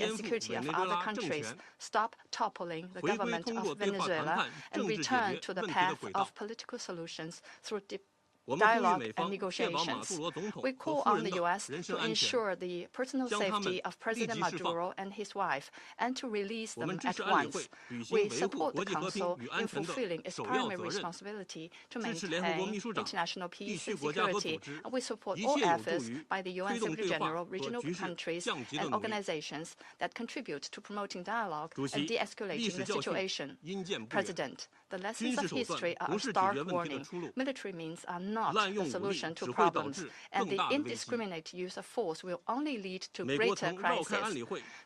and security of other countries, stop toppling the government of Venezuela, and return to the path of political solutions through dialogue and negotiations. We call on the U.S. to ensure the personal safety of President Maduro and his wife and to release them at once. We support the Council in fulfilling its primary responsibility to maintain international peace and security, and we support all efforts by the UN Secretary General, regional countries, and organizations that contribute to promoting dialogue and de-escalating the situation. President, the lessons of history are a stark warning. Military means are not the solution to problems, and the indiscriminate use of force will only lead to greater crisis.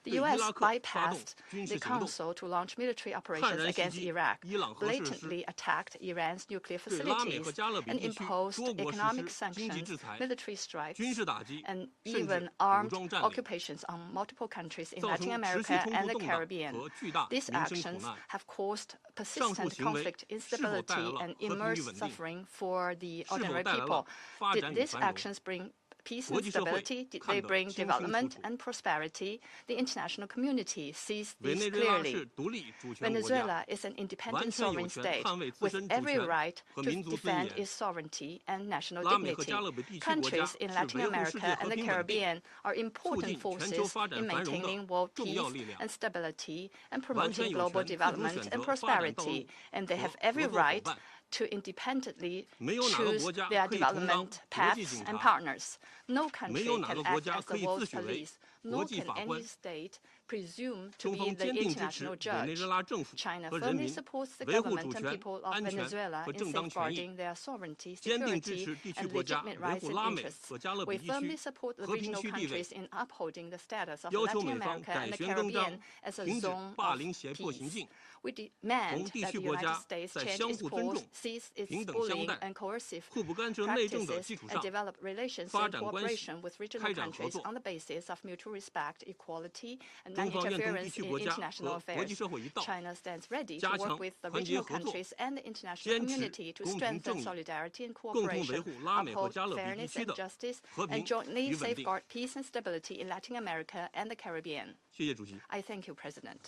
The U.S. bypassed the Council to launch military operations against Iraq, blatantly attacked Iran's nuclear facilities, and imposed economic sanctions, military strikes, and even armed occupations on multiple countries in Latin America and the Caribbean. These actions have caused persistent conflict, instability, and immense suffering for the ordinary people. Did these actions bring peace and stability? Did they bring development and prosperity? The international community sees this clearly. Venezuela is an independent sovereign state with every right to defend its sovereignty and national dignity. Countries in Latin America and the Caribbean are important forces in maintaining world peace and stability and promoting global development and prosperity, and they have every right to independently choose their development paths and partners. No country can act as the world's police, nor can any state presume to be the international judge. China firmly supports the government and people of Venezuela in safeguarding their sovereignty, security, and legitimate rights and interests. We firmly support the regional countries in upholding the status of Latin America and the Caribbean as a zone of peace. We demand that the United States change its course, cease its bullying and coercive practices, and develop relations and cooperation with regional countries on the basis of mutual respect, equality, and non-interference in international affairs. China stands ready to work with the regional countries and the international community to strengthen solidarity and cooperation, uphold fairness and justice, and jointly safeguard peace and stability in Latin America and the Caribbean. I thank you, President.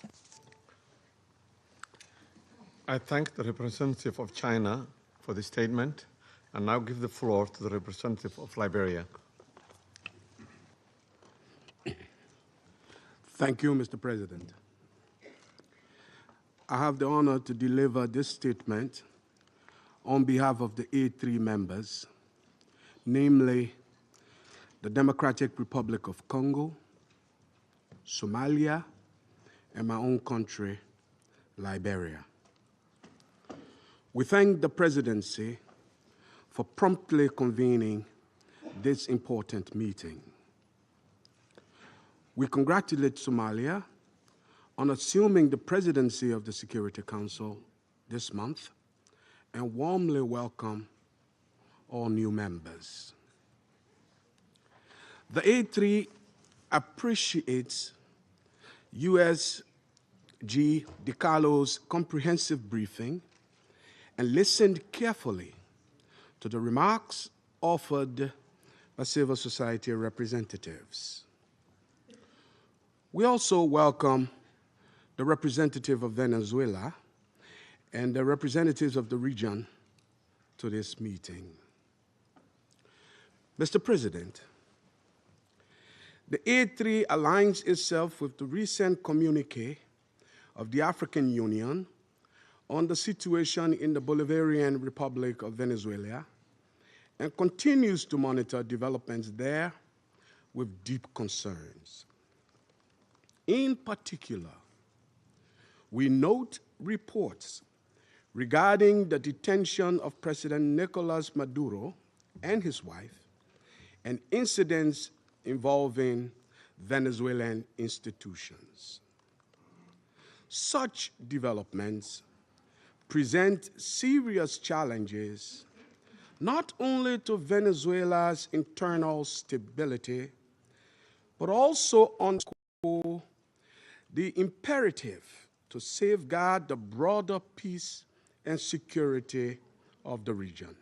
I thank the representative of China for the statement and now give the floor to the representative of Liberia. Thank you, Mr. President. I have the honor to deliver this statement on behalf of the A3 members, namely the Democratic Republic of Congo, Somalia, and my own country, Liberia. We thank the Presidency for promptly convening this important meeting. We congratulate Somalia on assuming the presidency of the Security Council this month and warmly welcome all new members. The A3 appreciates USG DiCarlo's comprehensive briefing and listened carefully to the remarks offered by civil society representatives. We also welcome the representative of Venezuela and the representatives of the region to this meeting. Mr. President, the A3 aligns itself with the recent communique of the African Union on the situation in the Bolivarian Republic of Venezuela and continues to monitor developments there with deep concerns. In particular, we note reports regarding the detention of President Nicolas Maduro and his wife and incidents involving Venezuelan institutions. Such developments present serious challenges not only to Venezuela's internal stability, but also underscore the imperative to safeguard the broader peace and security of the region.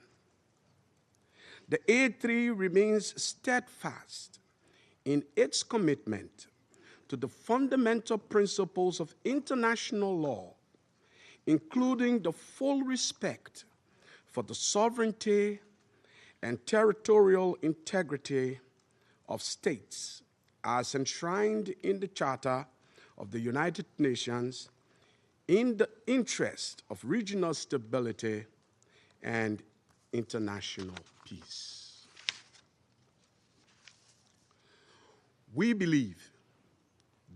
The A3 remains steadfast in its commitment to to the fundamental principles of international law, including the full respect for the sovereignty and territorial integrity of states as enshrined in the Charter of the United Nations in the interest of regional stability and international peace. We believe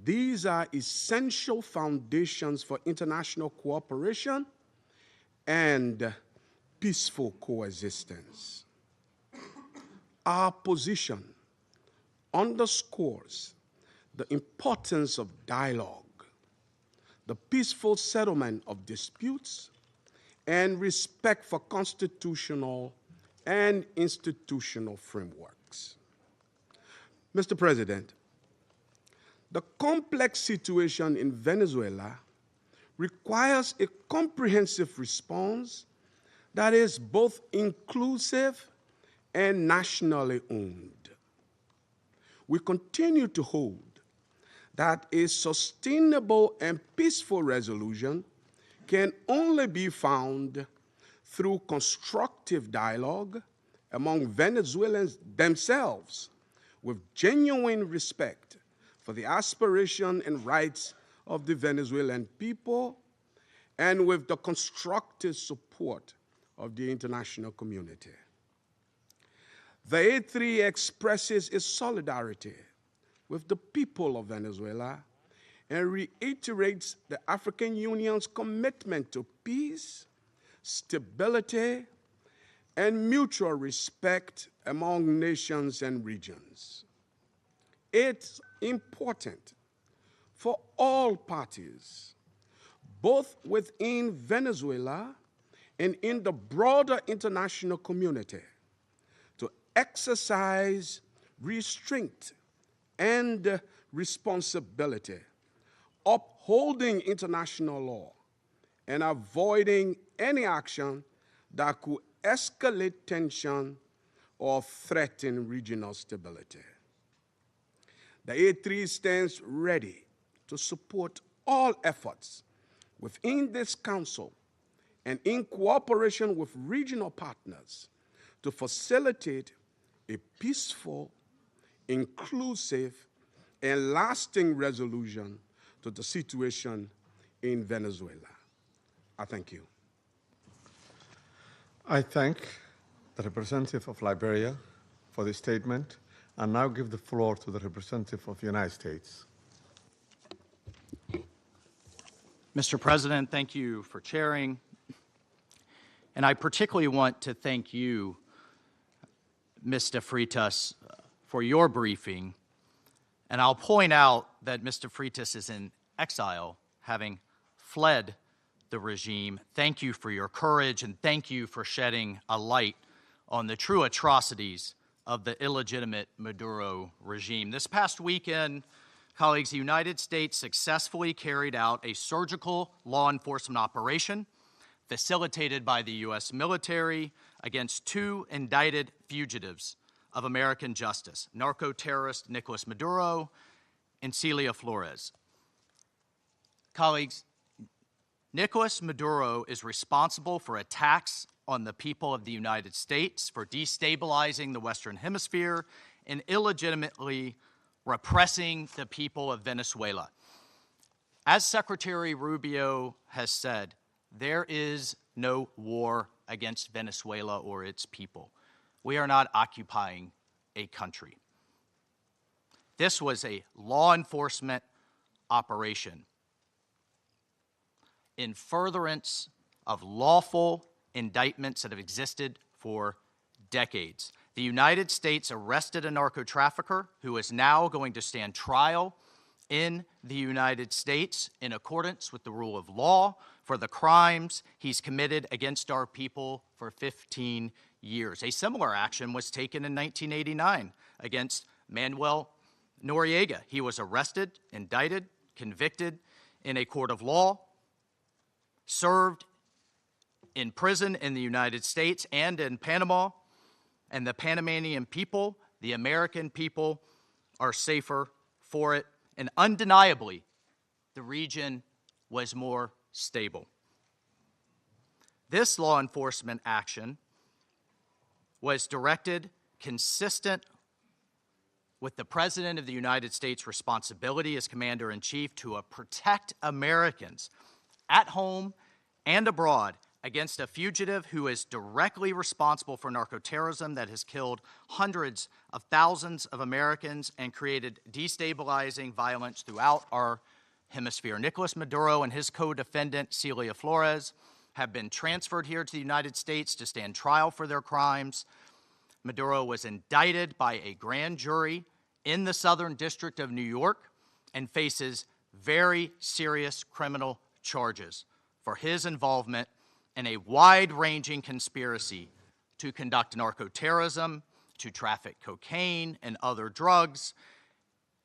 these are essential foundations for international cooperation and peaceful coexistence. Our position underscores the importance of dialogue, the peaceful settlement of disputes, and respect for constitutional and institutional frameworks. Mr. President, the complex situation in Venezuela requires a comprehensive response that is both inclusive and nationally owned. We continue to hold that a sustainable and peaceful resolution can only be found through constructive dialogue among Venezuelans themselves, with genuine respect for the aspiration and rights of the Venezuelan people, and with the constructive support of the international community. The A3 expresses its solidarity with the people of Venezuela and reiterates the African Union's commitment to peace, stability, and mutual respect among nations and regions. It's important for all parties, both within Venezuela and in the broader international community, to exercise restraint and responsibility, upholding international law and avoiding any action that could escalate tension or threaten regional stability. The A3 stands ready to support all efforts within this Council and in cooperation with regional partners to facilitate a peaceful, inclusive, and lasting resolution to the situation in Venezuela. I thank you. I thank the representative of Liberia for this statement, and now give the floor to the representative of the United States. Mr. President, thank you for chairing. And I particularly want to thank you, Mr. Freitas, for your briefing. And I'll point out that Mr. Freitas is in exile, having fled the regime. Thank you for your courage, and thank you for shedding a light on the true atrocities of the illegitimate Maduro regime. This past weekend, colleagues, the United States successfully carried out a surgical law enforcement operation facilitated by the U.S. military against two indicted fugitives of American justice, narco-terrorist Nicolas Maduro and Celia Flores. Colleagues, Nicolas Maduro is responsible for attacks on the people of the United States, for destabilizing the Western Hemisphere, and illegitimately repressing the people of Venezuela. As Secretary Rubio has said, there is no war against Venezuela or its people. We are not occupying a country. This was a law enforcement operation in furtherance of lawful indictments that have existed for decades. The United States arrested a narco-trafficker who is now going to stand trial in the United States in accordance with the rule of law for the crimes he's committed against our people for 15 years. A similar action was taken in 1989 against Manuel Noriega. He was arrested, indicted, convicted in a court of law, served in prison in the United States and in Panama, and the Panamanian people, the American people, are safer for it, and undeniably, the region was more stable. This law enforcement action was directed consistent with the President of the United States' responsibility as Commander-in-Chief to protect Americans at home and abroad against a fugitive who is directly responsible for narcoterrorism that has killed hundreds of thousands of Americans and created destabilizing violence throughout our hemisphere. Nicolas Maduro and his co-defendant, Celia Flores, have been transferred here to the United States to stand trial for their crimes. Maduro was indicted by a grand jury in the Southern District of New York and faces very serious criminal charges for his involvement in a wide-ranging conspiracy to conduct narcoterrorism, to traffic cocaine and other drugs,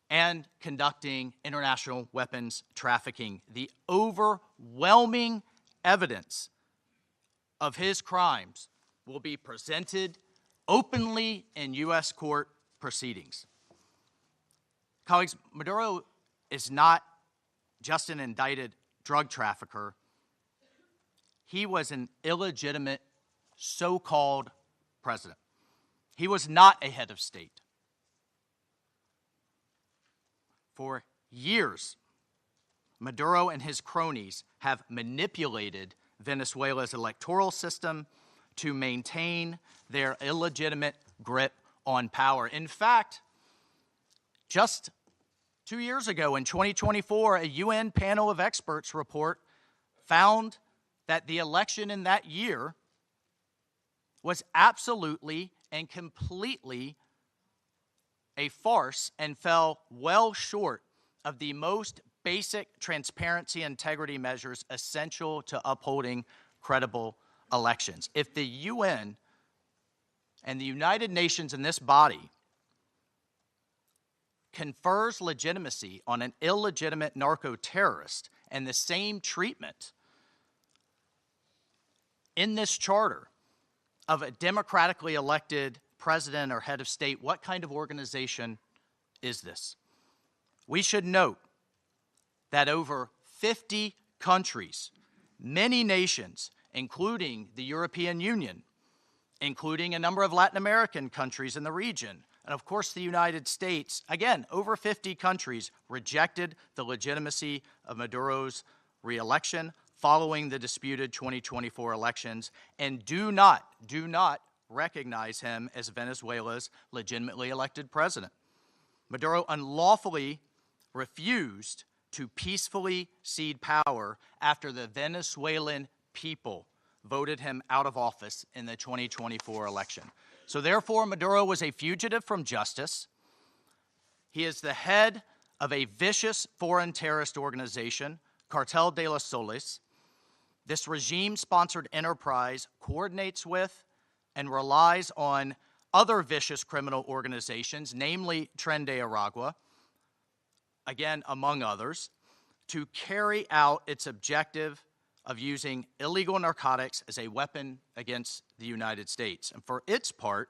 and conducting international weapons trafficking. The overwhelming evidence of his crimes will be presented openly in U.S. court proceedings. Colleagues, Maduro is not just an indicted drug trafficker. He was an illegitimate so-called president. He was not a head of state. For years, Maduro and his cronies have manipulated Venezuela's electoral system to maintain their illegitimate grip on power. In fact, just 2 years ago in 2024, a UN panel of experts report found that the election in that year was absolutely and completely a farce and fell well short of the most basic transparency and integrity measures essential to upholding credible elections. If the UN and the United Nations in this body confers legitimacy on an illegitimate narco-terrorist and the same treatment in this charter of a democratically elected president or head of state, what kind of organization is this? We should note that over 50 countries, many nations, including the European Union, including a number of Latin American countries in the region, and of course the United States, again, over 50 countries rejected the legitimacy of Maduro's re-election following the disputed 2024 elections and do not recognize him as Venezuela's legitimately elected president. Maduro unlawfully refused to peacefully cede power after the Venezuelan people voted him out of office in the 2024 election. So therefore, Maduro was a fugitive from justice. He is the head of a vicious foreign terrorist organization, Cartel de los Soles. This regime-sponsored enterprise coordinates with and relies on other vicious criminal organizations, namely Tren de Aragua, again, among others, to carry out its objective of using illegal narcotics as a weapon against the United States. And for its part,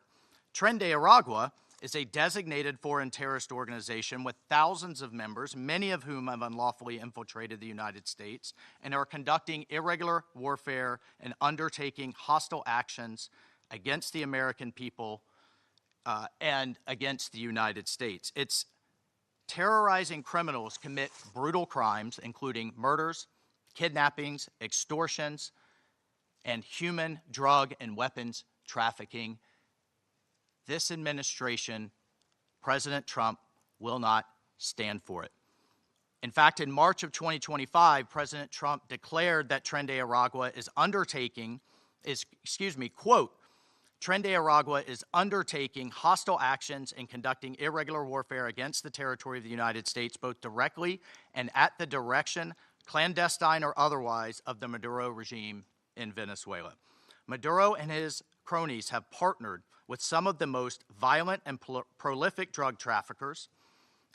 Tren de Aragua is a designated foreign terrorist organization with thousands of members, many of whom have unlawfully infiltrated the United States and are conducting irregular warfare and undertaking hostile actions against the American people and against the United States. It's terrorizing criminals commit brutal crimes, including murders, kidnappings, extortions, and human, drug, and weapons trafficking. This administration, President Trump, will not stand for it. In fact, in March of 2025, President Trump declared that Tren de Aragua is quote, Tren de Aragua is undertaking hostile actions and conducting irregular warfare against the territory of the United States, both directly and at the direction, clandestine or otherwise, of the Maduro regime in Venezuela. Maduro and his cronies have partnered with some of the most violent and prolific drug traffickers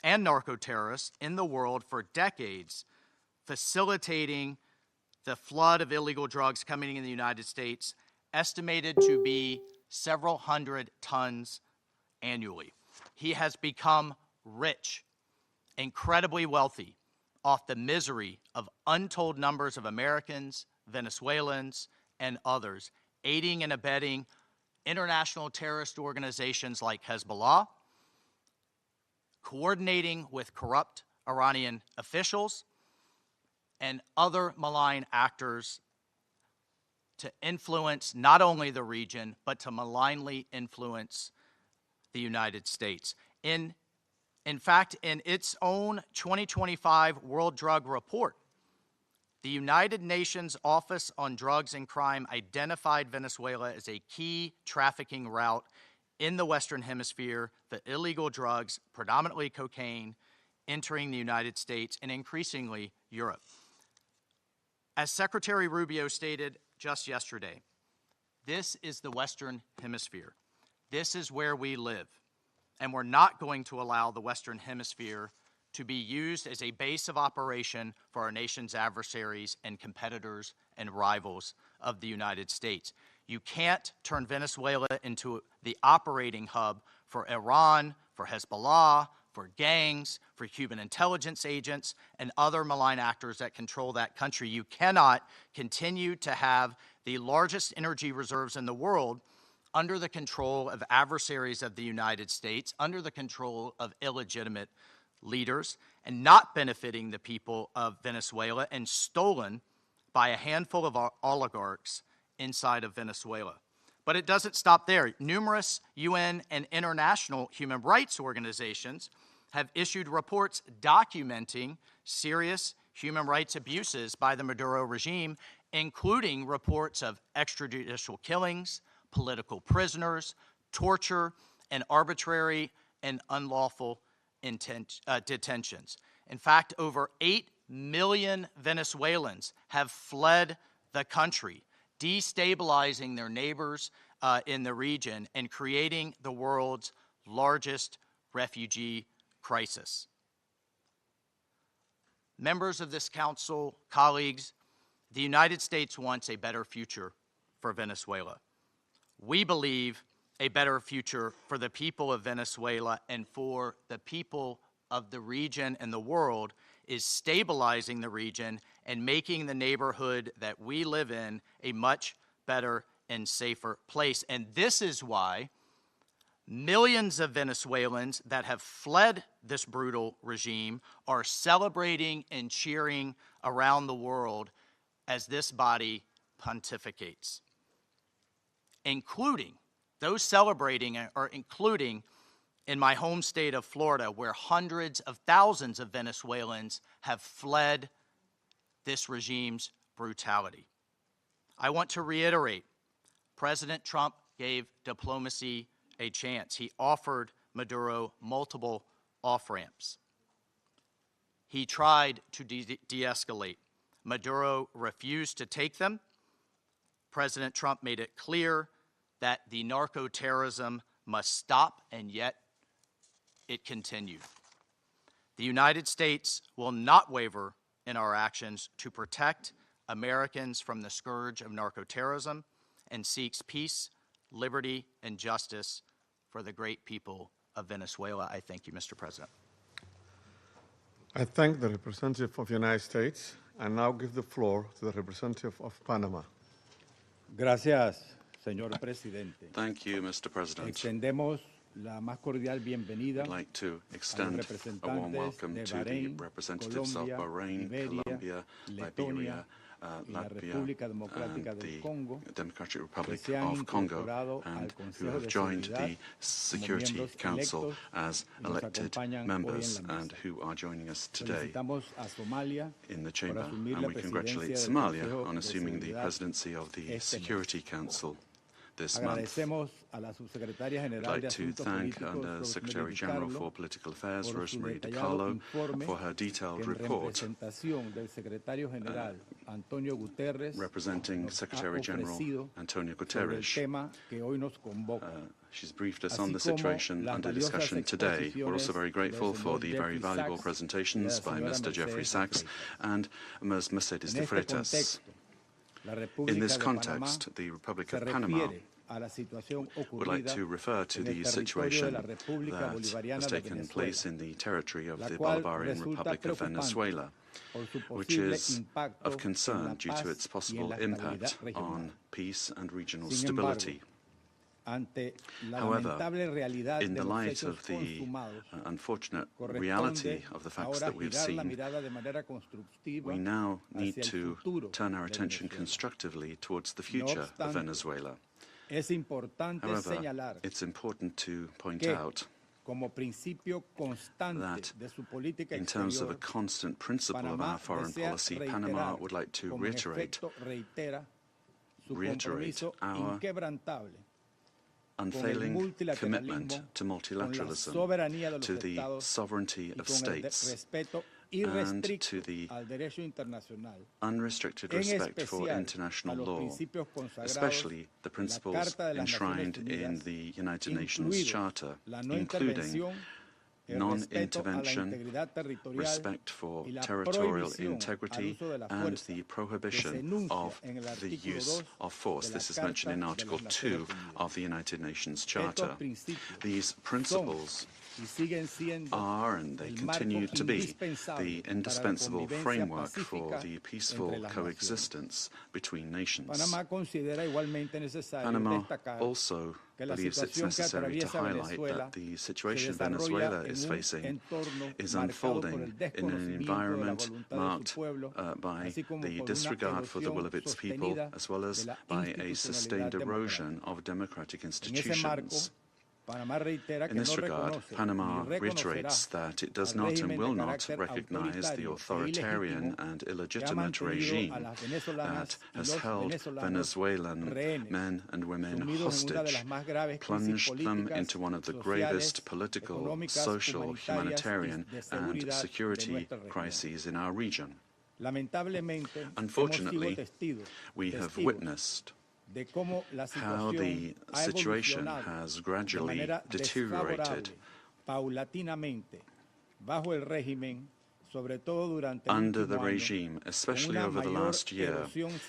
and narco-terrorists in the world for decades, facilitating the flood of illegal drugs coming in the United States, estimated to be several hundred tons annually. He has become rich incredibly wealthy off the misery of untold numbers of Americans, Venezuelans, and others, aiding and abetting international terrorist organizations like Hezbollah, coordinating with corrupt Iranian officials, and other malign actors to influence not only the region, but to malignly influence the United States. In fact, in its own 2025 World Drug Report, the United Nations Office on Drugs and Crime identified Venezuela as a key trafficking route in the Western Hemisphere for illegal drugs, predominantly cocaine, entering the United States and increasingly Europe. As Secretary Rubio stated just yesterday, this is the Western Hemisphere. This is where we live, and we're not going to allow the Western Hemisphere to be used as a base of operation for our nation's adversaries and competitors and rivals of the United States. You can't turn Venezuela into the operating hub for Iran, for Hezbollah, for gangs, for Cuban intelligence agents, and other malign actors that control that country. You cannot continue to have the largest energy reserves in the world under the control of adversaries of the United States, under the control of illegitimate leaders, and not benefiting the people of Venezuela, and stolen by a handful of oligarchs inside of Venezuela. But it doesn't stop there. Numerous UN and international human rights organizations have issued reports documenting serious human rights abuses by the Maduro regime, including reports of extrajudicial killings, political prisoners, torture, and arbitrary and unlawful detentions. In fact, over 8 million Venezuelans have fled the country, destabilizing their neighbors in the region and creating the world's largest refugee crisis. Members of this council, colleagues, the United States wants a better future for Venezuela. We believe a better future for the people of Venezuela and for the people of the region and the world is stabilizing the region and making the neighborhood that we live in a much better and safer place. And this is why millions of Venezuelans that have fled this brutal regime are celebrating and cheering around the world as this body pontificates, including those celebrating are including in my home state of Florida, where hundreds of thousands of Venezuelans have fled this regime's brutality. I want to reiterate, President Trump gave diplomacy a chance. He offered Maduro multiple off-ramps. He tried to de-escalate. Maduro refused to take them. President Trump made it clear that the narco-terrorism must stop, and yet it continued. The United States will not waver in our actions to protect Americans from the scourge of narco-terrorism and seeks peace, liberty, and justice for the great people of Venezuela. I thank you, Mr. President. I thank the representative of the United States and now give the floor to the representative of Panama. Gracias, señor presidente. Thank you, Mr. President. Extendemos la más cordial bienvenida I'd like to extend a warm welcome to the representatives of Bahrain, Colombia, Liberia, Latvia, and the Democratic Republic of Congo, and who have joined the Security Council as elected members and who are joining us today in the chamber. And we congratulate Somalia on assuming the presidency of the Security Council this month. I'd like to thank the Secretary General for Political Affairs, Rosemary DiCarlo, for her detailed report representing Secretary General Antonio Guterres. She's briefed us on the situation under discussion today. We're also very grateful for the very valuable presentations by Mr. Jeffrey Sachs and Ms. Mercedes de Freitas. In this context, the Republic of Panama would like to refer to the situation that has taken place in the territory of the Bolivarian Republic of Venezuela, which is of concern due to its possible impact on peace and regional stability. However, in the light of the unfortunate reality of the facts that we've seen, we now need to turn our attention constructively towards the future of Venezuela. However, it's important to point out that in terms of a constant principle of our foreign policy, Panama would like to reiterate our unfailing commitment to multilateralism, to the sovereignty of states, and to the unrestricted respect for international law, especially the principles enshrined in the United Nations Charter, including non-intervention, respect for territorial integrity, and the prohibition of the use of force. This is mentioned in Article 2 of the United Nations Charter. These principles are, and they continue to be, the indispensable framework for the peaceful coexistence between nations. Panama also believes it's necessary to highlight that the situation Venezuela is facing is unfolding in an environment marked by the disregard for the will of its people, as well as by a sustained erosion of democratic institutions. In this regard, Panama reiterates that it does not and will not recognize the authoritarian and illegitimate regime that has held Venezuelan men and women hostage, plunged them into one of the gravest political, social, humanitarian, and security crises in our region. Unfortunately, we have witnessed how the situation has gradually deteriorated under the regime, especially over the last year,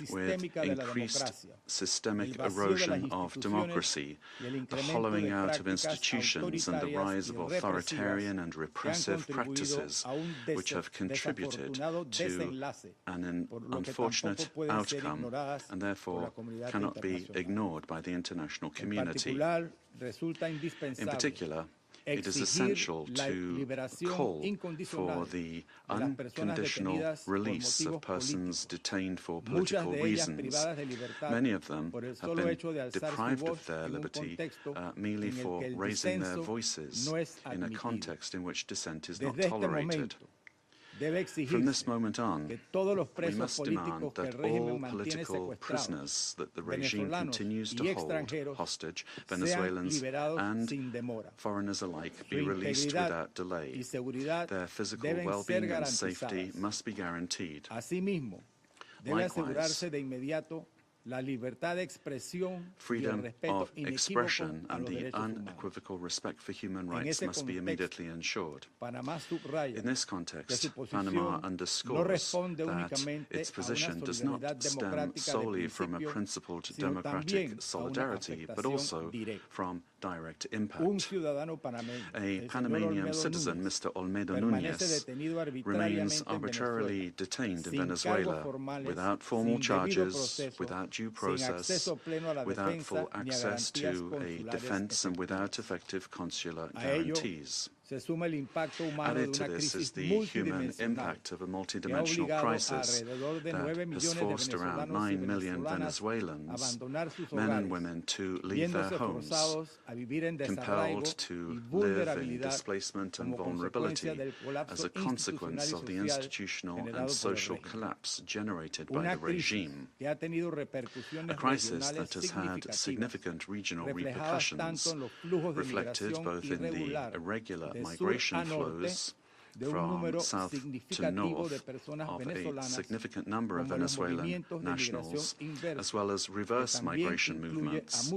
with increased systemic erosion of democracy, the hollowing out of institutions, and the rise of authoritarian and repressive practices, which have contributed to an unfortunate outcome and therefore cannot be ignored by the international community. In particular, it is essential to call for the unconditional release of persons detained for political reasons. Many of them have been deprived of their liberty merely for raising their voices in a context in which dissent is not tolerated. From this moment on, we must demand that all political prisoners that the regime continues to hold hostage, Venezuelans and foreigners alike, be released without delay. Their physical well-being and safety must be guaranteed. Likewise, freedom of expression and the unequivocal respect for human rights must be immediately ensured. In this context, Panama underscores that its position does not stem solely from a principled democratic solidarity, but also from direct impact. A Panamanian citizen, Mr. Olmedo Núñez, remains arbitrarily detained in Venezuela without formal charges, without due process, without full access to a defense, and without effective consular guarantees. Added to this is the human impact of a multidimensional crisis that has forced around 9 million Venezuelans, men and women, to leave their homes, compelled to live in displacement and vulnerability as a consequence of the institutional and social collapse generated by the regime. A crisis that has had significant regional repercussions, reflected both in the irregular migration flows from south to north of a significant number of Venezuelan nationals, as well as reverse migration movements,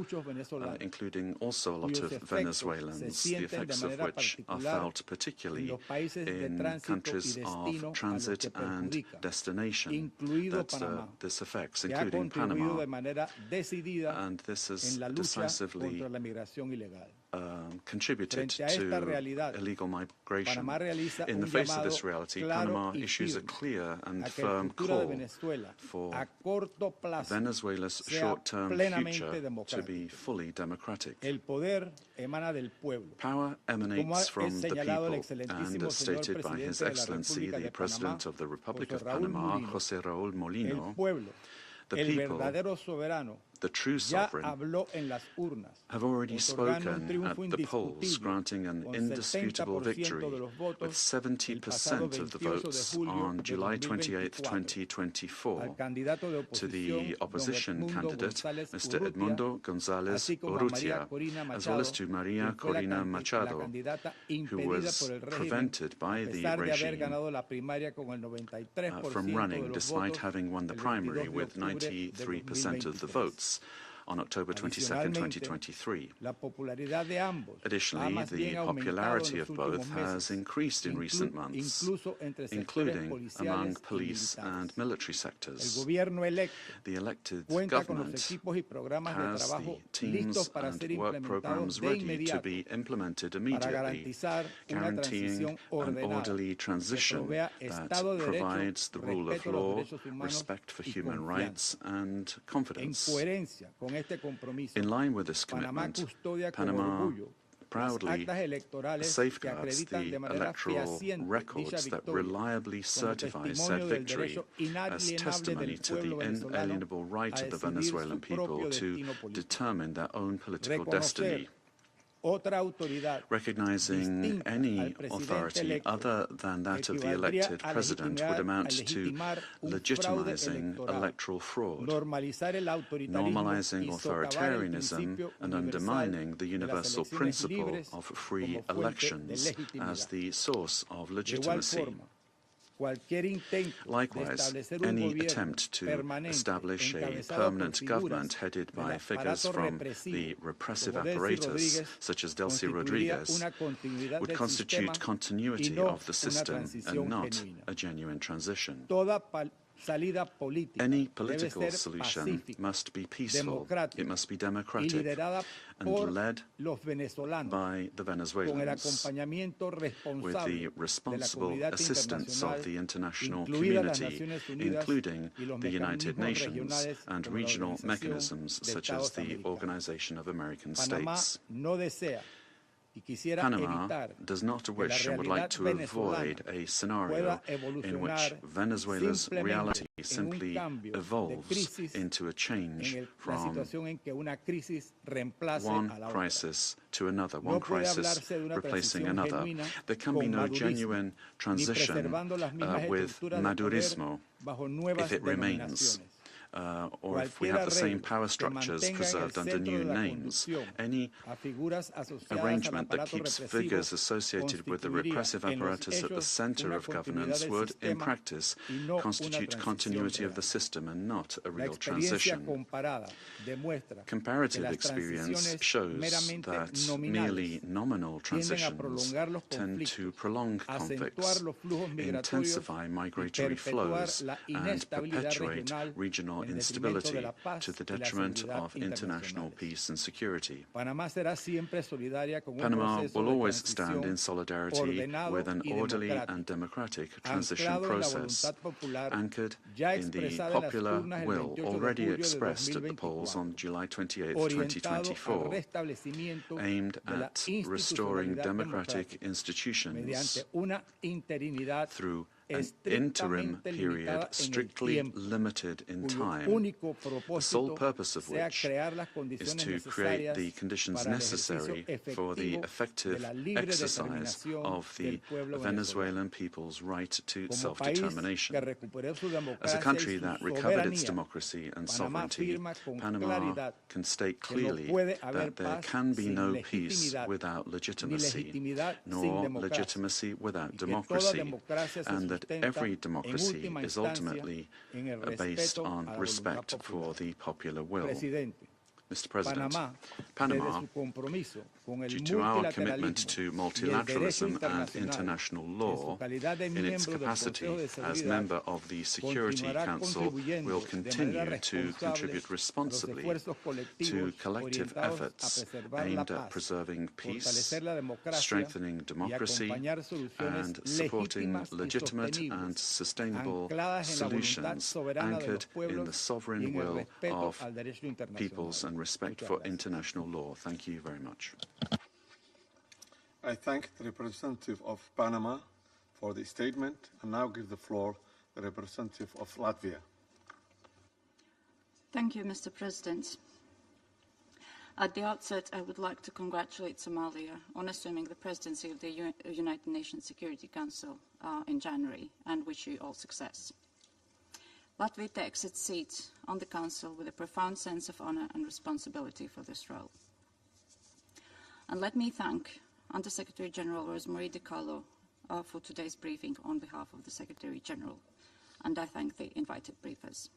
including also a lot of Venezuelans, the effects of which are felt particularly in countries of transit and destination that this affects, including Panama. And this has decisively contributed to illegal migration. In the face of this reality, Panama issues a clear and firm call for Venezuela's short-term future to be fully democratic. Power emanates from the people, and as stated by His Excellency, the President of the Republic of Panama, José Raúl Molino, the people, the true sovereign, have already spoken at the polls, granting an indisputable victory with 70% of the votes on July 28, 2024, to the opposition candidate, Mr. Edmundo González Urrutia, as well as to Maria Corina Machado, who was prevented by the regime from running despite having won the primary with 93% of the votes on October 22, 2023. Additionally, the popularity of both has increased in recent months, including among police and military sectors. The elected government has the teams and work programs ready to be implemented immediately, guaranteeing an orderly transition that provides the rule of law, respect for human rights, and confidence. In line with this commitment, Panama proudly safeguards the electoral records that reliably certify said victory as testimony to the inalienable right of the Venezuelan people to determine their own political destiny. Recognizing any authority other than that of the elected president would amount to legitimizing electoral fraud, normalizing authoritarianism, and undermining the universal principle of free elections as the source of legitimacy. Likewise, any attempt to establish a permanent government headed by figures from the repressive apparatus, such as Delcy Rodriguez, would constitute continuity of the system and not a genuine transition. Any political solution must be peaceful, it must be democratic, and led by the Venezuelans, with the responsible assistance of the international community, including the United Nations and regional mechanisms such as the Organization of American States. Panama does not wish and would like to avoid a scenario in which Venezuela's reality simply evolves into a change from one crisis to another, one crisis replacing another. There can be no genuine transition with Madurismo if it remains. Or if we have the same power structures preserved under new names. Any arrangement that keeps figures associated with the repressive apparatus at the center of governance would, in practice, constitute continuity of the system and not a real transition. Comparative experience shows that merely nominal transitions tend to prolong conflicts, intensify migratory flows, and perpetuate regional instability to the detriment of international peace and security. Panama will always stand in solidarity with an orderly and democratic transition process, anchored in the popular will already expressed at the polls on July 28, 2024, aimed at restoring democratic institutions through an interim period strictly limited in time, the sole purpose of which is to create the conditions necessary for the effective exercise of the Venezuelan people's right to self-determination. As a country that recovered its democracy and sovereignty, Panama can state clearly that there can be no peace without legitimacy, nor legitimacy without democracy, and that every democracy is ultimately based on respect for the popular will. Mr. President, Panama, due to our commitment to multilateralism and international law, in its capacity as member of the Security Council, will continue to contribute responsibly to collective efforts aimed at preserving peace, strengthening democracy, and supporting legitimate and sustainable solutions anchored in the sovereign will of peoples and respect for international law. Thank you very much. I thank the representative of Panama for the statement and now give the floor to the representative of Latvia. Thank you, Mr. President. At the outset, I would like to congratulate Somalia on assuming the presidency of the United Nations Security Council in January, and wish you all success. Latvia takes its seat on the Council with a profound sense of honor and responsibility for this role. And let me thank Under-Secretary General Rosemarie DiCarlo for today's briefing on behalf of the Secretary General, and I thank the invited briefers.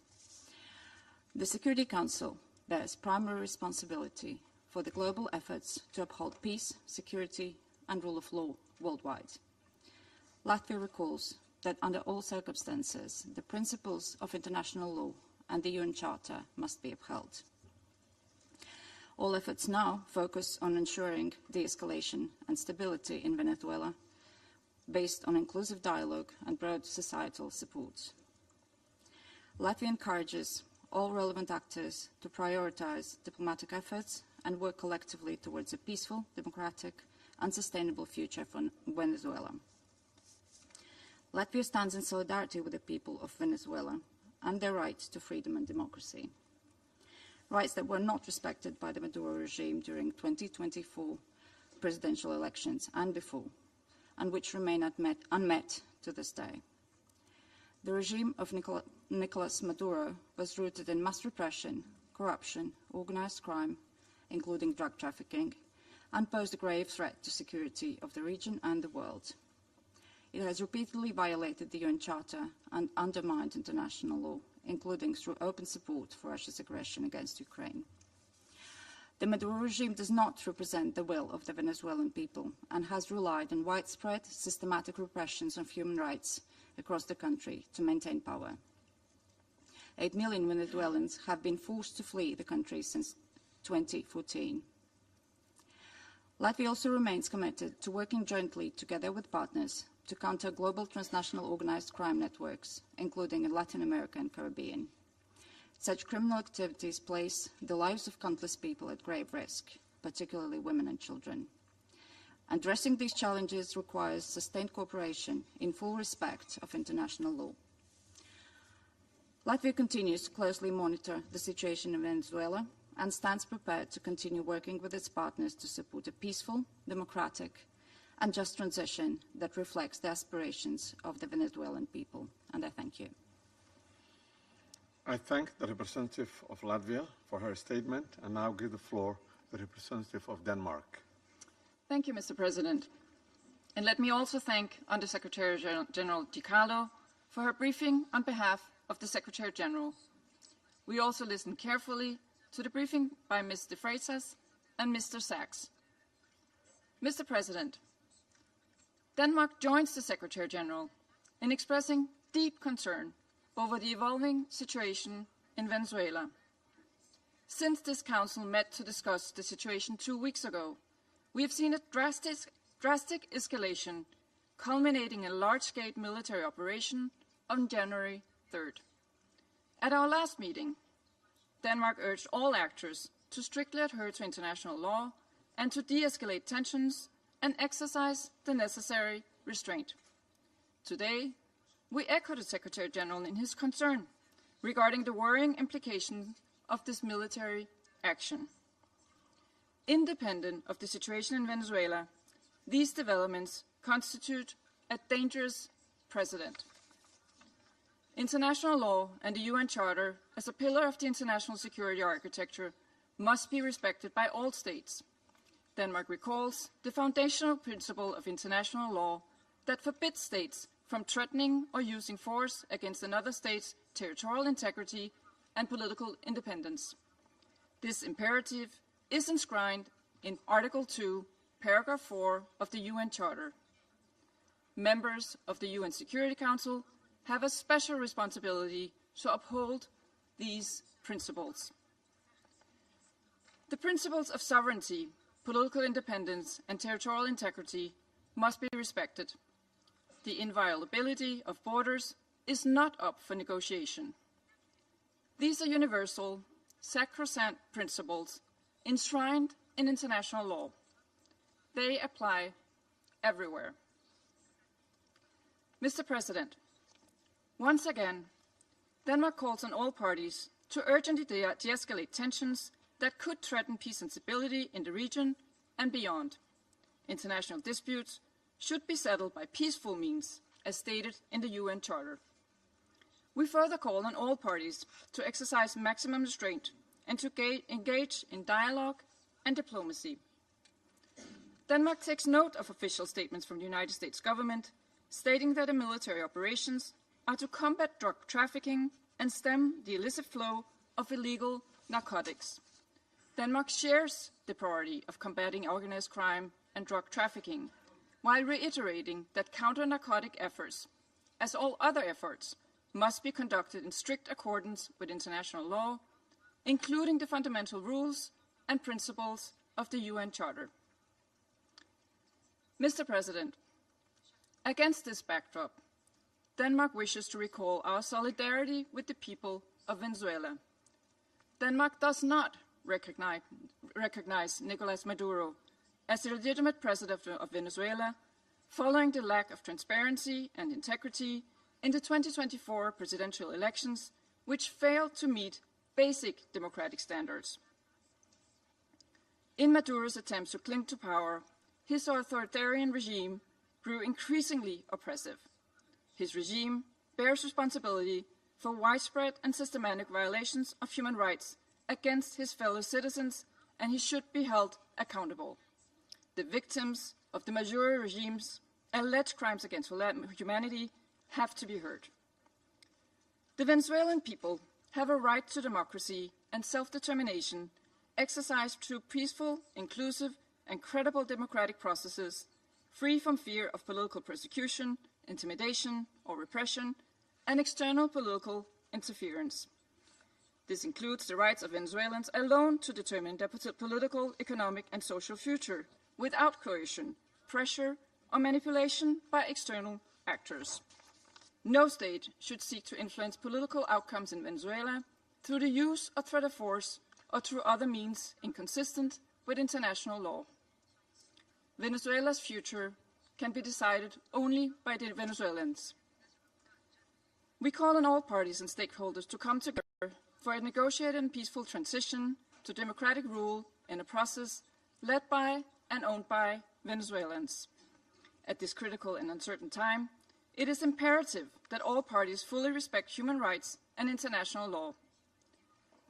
The Security Council bears primary responsibility for the global efforts to uphold peace, security, and rule of law worldwide. Latvia recalls that under all circumstances, the principles of international law and the UN Charter must be upheld. All efforts now focus on ensuring de-escalation and stability in Venezuela, based on inclusive dialogue and broad societal support. Latvia encourages all relevant actors to prioritize diplomatic efforts and work collectively towards a peaceful, democratic, and sustainable future for Venezuela. Latvia stands in solidarity with the people of Venezuela and their right to freedom and democracy, rights that were not respected by the Maduro regime during 2024 presidential elections and before, and which remain unmet to this day. The regime of Nicolas Maduro was rooted in mass repression, corruption, organized crime, including drug trafficking, and posed a grave threat to security of the region and the world. It has repeatedly violated the UN Charter and undermined international law, including through open support for Russia's aggression against Ukraine. The Maduro regime does not represent the will of the Venezuelan people and has relied on widespread, systematic repressions of human rights across the country to maintain power. 8 million Venezuelans have been forced to flee the country since 2014. Latvia also remains committed to working jointly together with partners to counter global transnational organized crime networks, including in Latin America and Caribbean. Such criminal activities place the lives of countless people at grave risk, particularly women and children. Addressing these challenges requires sustained cooperation in full respect of international law. Latvia continues to closely monitor the situation in Venezuela and stands prepared to continue working with its partners to support a peaceful, democratic, and just transition that reflects the aspirations of the Venezuelan people. And I thank you. I thank the representative of Latvia for her statement and now give the floor to the representative of Denmark. Thank you, Mr. President. And let me also thank Under-Secretary General DiCarlo for her briefing on behalf of the Secretary General. We also listened carefully to the briefing by Ms. de Freitas and Mr. Sachs. Mr. President, Denmark joins the Secretary General in expressing deep concern over the evolving situation in Venezuela. Since this Council met to discuss the situation 2 weeks ago, we have seen a drastic escalation, culminating in a large-scale military operation on January 3rd. At our last meeting, Denmark urged all actors to strictly adhere to international law and to de-escalate tensions and exercise the necessary restraint. Today, we echo the Secretary General in his concern regarding the worrying implications of this military action. Independent of the situation in Venezuela, these developments constitute a dangerous precedent. International law and the UN Charter, as a pillar of the international security architecture, must be respected by all states. Denmark recalls the foundational principle of international law that forbids states from threatening or using force against another state's territorial integrity and political independence. This imperative is enshrined in Article 2, Paragraph 4 of the UN Charter. Members of the UN Security Council have a special responsibility to uphold these principles. The principles of sovereignty, political independence, and territorial integrity must be respected. The inviolability of borders is not up for negotiation. These are universal, sacrosanct principles enshrined in international law. They apply everywhere. Mr. President, once again, Denmark calls on all parties to urgently de-escalate tensions that could threaten peace and stability in the region and beyond. International disputes should be settled by peaceful means, as stated in the UN Charter. We further call on all parties to exercise maximum restraint and to engage in dialogue and diplomacy. Denmark takes note of official statements from the United States government stating that the military operations are to combat drug trafficking and stem the illicit flow of illegal narcotics. Denmark shares the priority of combating organized crime and drug trafficking, while reiterating that counter-narcotic efforts, as all other efforts, must be conducted in strict accordance with international law, including the fundamental rules and principles of the UN Charter. Mr. President, against this backdrop, Denmark wishes to recall our solidarity with the people of Venezuela. Denmark does not recognize Nicolas Maduro as the legitimate president of Venezuela following the lack of transparency and integrity in the 2024 presidential elections, which failed to meet basic democratic standards. In Maduro's attempts to cling to power, his authoritarian regime grew increasingly oppressive. His regime bears responsibility for widespread and systematic violations of human rights against his fellow citizens, and he should be held accountable. The victims of the Maduro regime's alleged crimes against humanity have to be heard. The Venezuelan people have a right to democracy and self-determination exercised through peaceful, inclusive, and credible democratic processes, free from fear of political persecution, intimidation, or repression, and external political interference. This includes the rights of Venezuelans alone to determine their political, economic, and social future without coercion, pressure, or manipulation by external actors. No state should seek to influence political outcomes in Venezuela through the use or threat of force or through other means inconsistent with international law. Venezuela's future can be decided only by the Venezuelans. We call on all parties and stakeholders to come together for a negotiated and peaceful transition to democratic rule in a process led by and owned by Venezuelans. At this critical and uncertain time, it is imperative that all parties fully respect human rights and international law.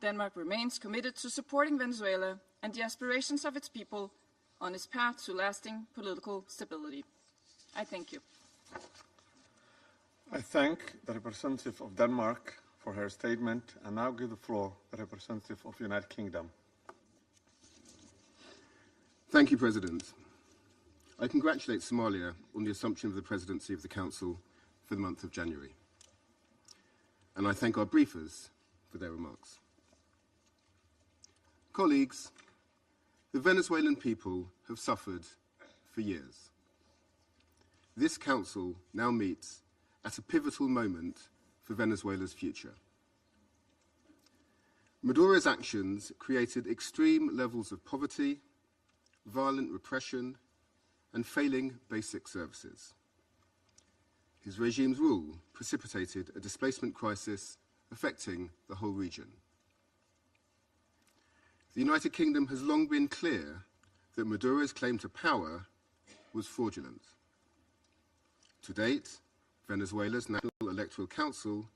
Denmark remains committed to supporting Venezuela and the aspirations of its people on its path to lasting political stability. I thank you. I thank the representative of Denmark for her statement and now give the floor to the representative of the United Kingdom. Thank you, President. I congratulate Somalia on the assumption of the presidency of the Council for the month of January. And I thank our briefers for their remarks. Colleagues, the Venezuelan people have suffered for years. This Council now meets at a pivotal moment for Venezuela's future. Maduro's actions created extreme levels of poverty, violent repression, and failing basic services. his regime's rule precipitated a displacement crisis affecting the whole region. The United Kingdom has long been clear that Maduro's claim to power was fraudulent. To date, Venezuela's National Electoral Council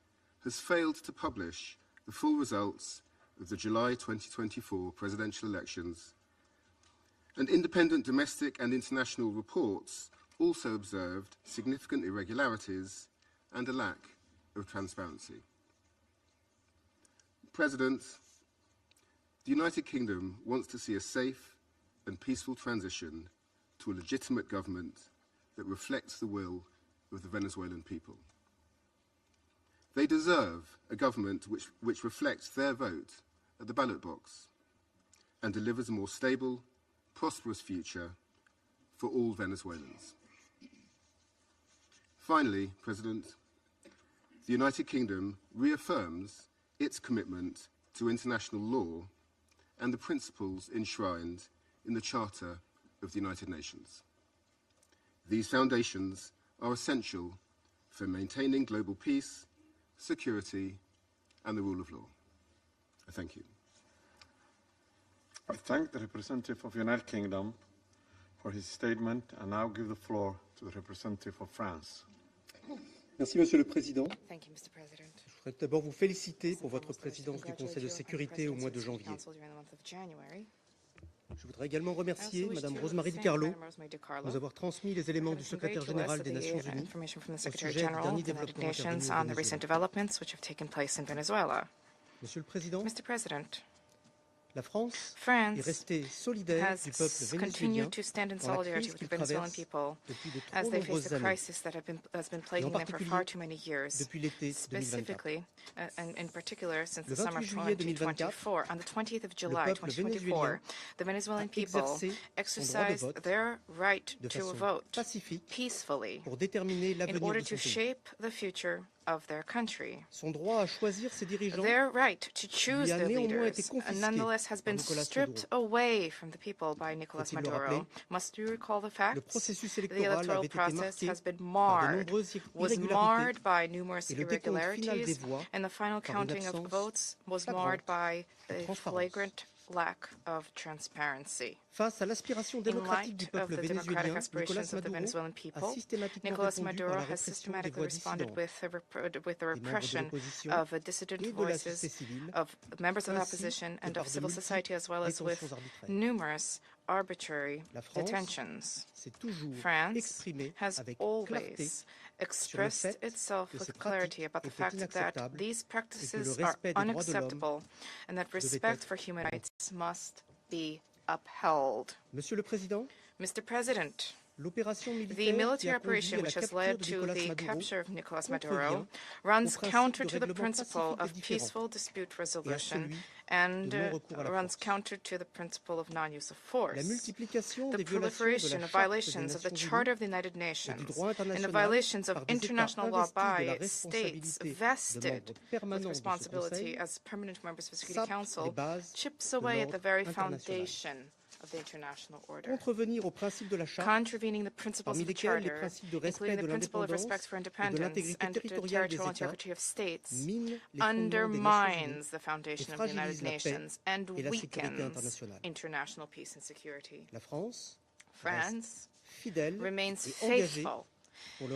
has failed to publish the full results of the July 2024 presidential elections, and independent domestic and international reports also observed significant irregularities and a lack of transparency. President, the United Kingdom wants to see a safe and peaceful transition to a legitimate government that reflects the will of the Venezuelan people. They deserve a government which reflects their vote at the ballot box and delivers a more stable, prosperous future for all Venezuelans. Finally, President, the United Kingdom reaffirms its commitment to international law and the principles enshrined in the Charter of the United Nations. These foundations are essential for maintaining global peace, security, and the rule of law. I thank you. I thank the representative of the United Kingdom for his statement and now give the floor to the representative of France. Merci, Monsieur le Président. Thank you, Mr. President. Je voudrais d'abord vous féliciter pour votre présidence du Conseil de sécurité au mois de janvier. Je voudrais également remercier Madame Rosemary DiCarlo de nous avoir transmis les éléments du secrétaire général des Nations Unies au sujet du dernier développement intervenu au Venezuela. Monsieur le Président, la France est restée solidaire du peuple vénézuélien dans la crise qu'il traverse depuis de trop nombreuses années, et en particulier depuis l'été 2024. Le 28 juillet 2024, le peuple vénézuélien a exercé son droit de vote de façon pacifique pour déterminer l'avenir de son pays. Son droit à choisir ses dirigeants lui a néanmoins été confisqué par Nicolas Maduro. Faut-il le rappeler? Le processus électoral avait été marqué par de nombreuses irrégularités et le décompte final des voix par une absence flagrante de transparence. Face à l'aspiration démocratique du peuple vénézuélien, Nicolas Maduro a systématiquement répondu par la répression des voix dissidentes, des membres de l'opposition et de la société civile, ainsi que par de multiples détentions arbitraires. La France s'est toujours exprimée avec clarté expressed itself with clarity about the fact that these practices are unacceptable and that respect for human rights must be upheld. Monsieur le Président, Mr. President, the military operation which has led to the capture of Nicolas Maduro runs counter to the principle of peaceful dispute resolution and runs counter to the principle of non-use of force. The proliferation of violations of the Charter of the United Nations and the violations of international law by states vested with responsibility as permanent members of the Security Council chips away at the very foundation of the international order, contravening the principles of the Charter, including the principle of respect for independence and the territorial integrity of states, undermines the foundation of the United Nations and weakens international peace and security. France remains faithful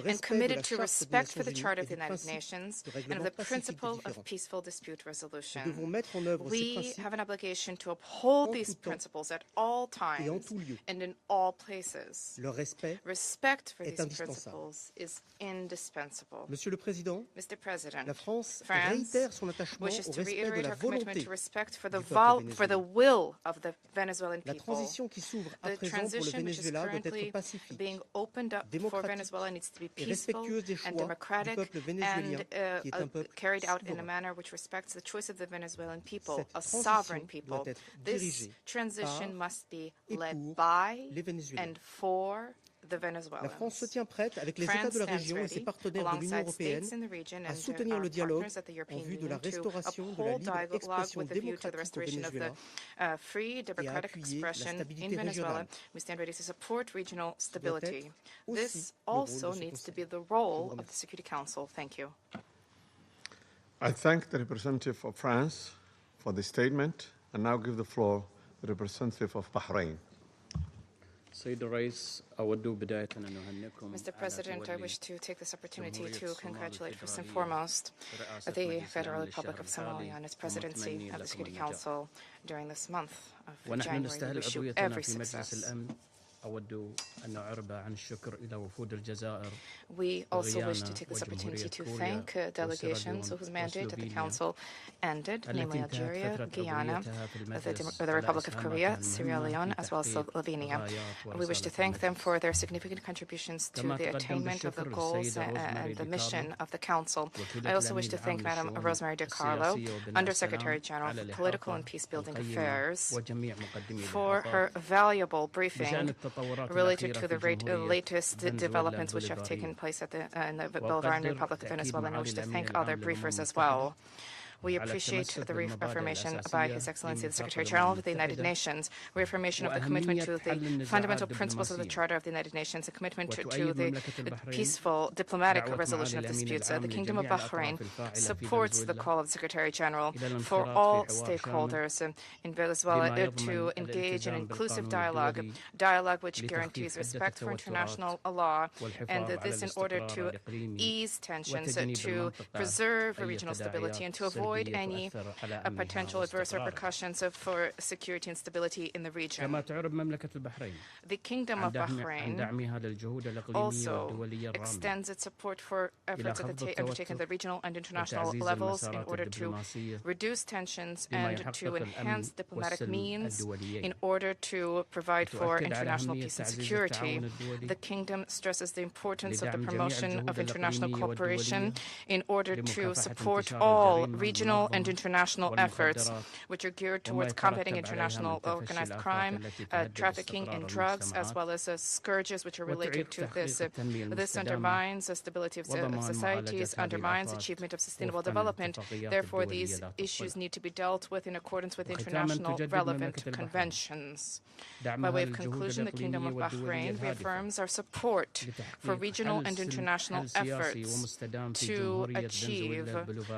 and committed to respect for the Charter of the United Nations and of the principle of peaceful dispute resolution. We have an obligation to uphold these principles at all times and in all places. Respect for these principles is indispensable. Mr. President, France wishes to reiterate our commitment to respect for the will of the Venezuelan people. The transition which is currently being opened up for Venezuela needs to be peaceful and democratic and carried out in a manner which respects the choice of the Venezuelan people, a sovereign people. This transition must be led by and for La France se tient prête avec les États de la région et ses partenaires de l'Union européenne à soutenir le dialogue en vue de la restauration de la libre expression démocratique au Venezuela et à appuyer la stabilité régionale. We stand ready to support regional stability. This also needs to be the role of the Security Council. Thank you. I thank the representative of France for the statement and now give the floor to the representative of Bahrain. Mr. President, I wish to take this opportunity to congratulate first and foremost the Federal Republic of Somalia on its presidency of the Security Council during this month of January. We wish you every success. We also wish to take this opportunity to thank delegations whose mandate at the Council ended, namely Algeria, Guyana, the Republic of Korea, Sierra Leone, as well as Slovenia. We wish to thank them for their significant contributions to the attainment of the goals and the mission of the Council. I also wish to thank Madam Rosemary DiCarlo, Undersecretary General for Political and Peacebuilding Affairs, for her valuable briefing related to the latest developments which have taken place in the Bolivarian Republic of Venezuela, and I wish to thank other briefers as well. We appreciate the reaffirmation by His Excellency the Secretary General of the United Nations, reaffirmation of the commitment to the fundamental principles of the Charter of the United Nations, a commitment to the peaceful diplomatic resolution of disputes. The Kingdom of Bahrain supports the call of the Secretary General for all stakeholders in Venezuela to engage in inclusive dialogue which guarantees respect for international law, and this in order to ease tensions, to preserve regional stability, and to avoid any potential adverse repercussions for security and stability in the region. The Kingdom of Bahrain also extends its support for efforts undertaken at the regional and international levels in order to reduce tensions and to enhance diplomatic means in order to provide for international peace and security. The Kingdom stresses the importance of the promotion of international cooperation in order to support all regional and international efforts which are geared towards combating international organized crime, trafficking in drugs, as well as scourges which are related to this. This undermines the stability of societies, undermines achievement of sustainable development. Therefore, these issues need to be dealt with in accordance with international relevant conventions. By way of conclusion, the Kingdom of Bahrain reaffirms our support for regional and international efforts to achieve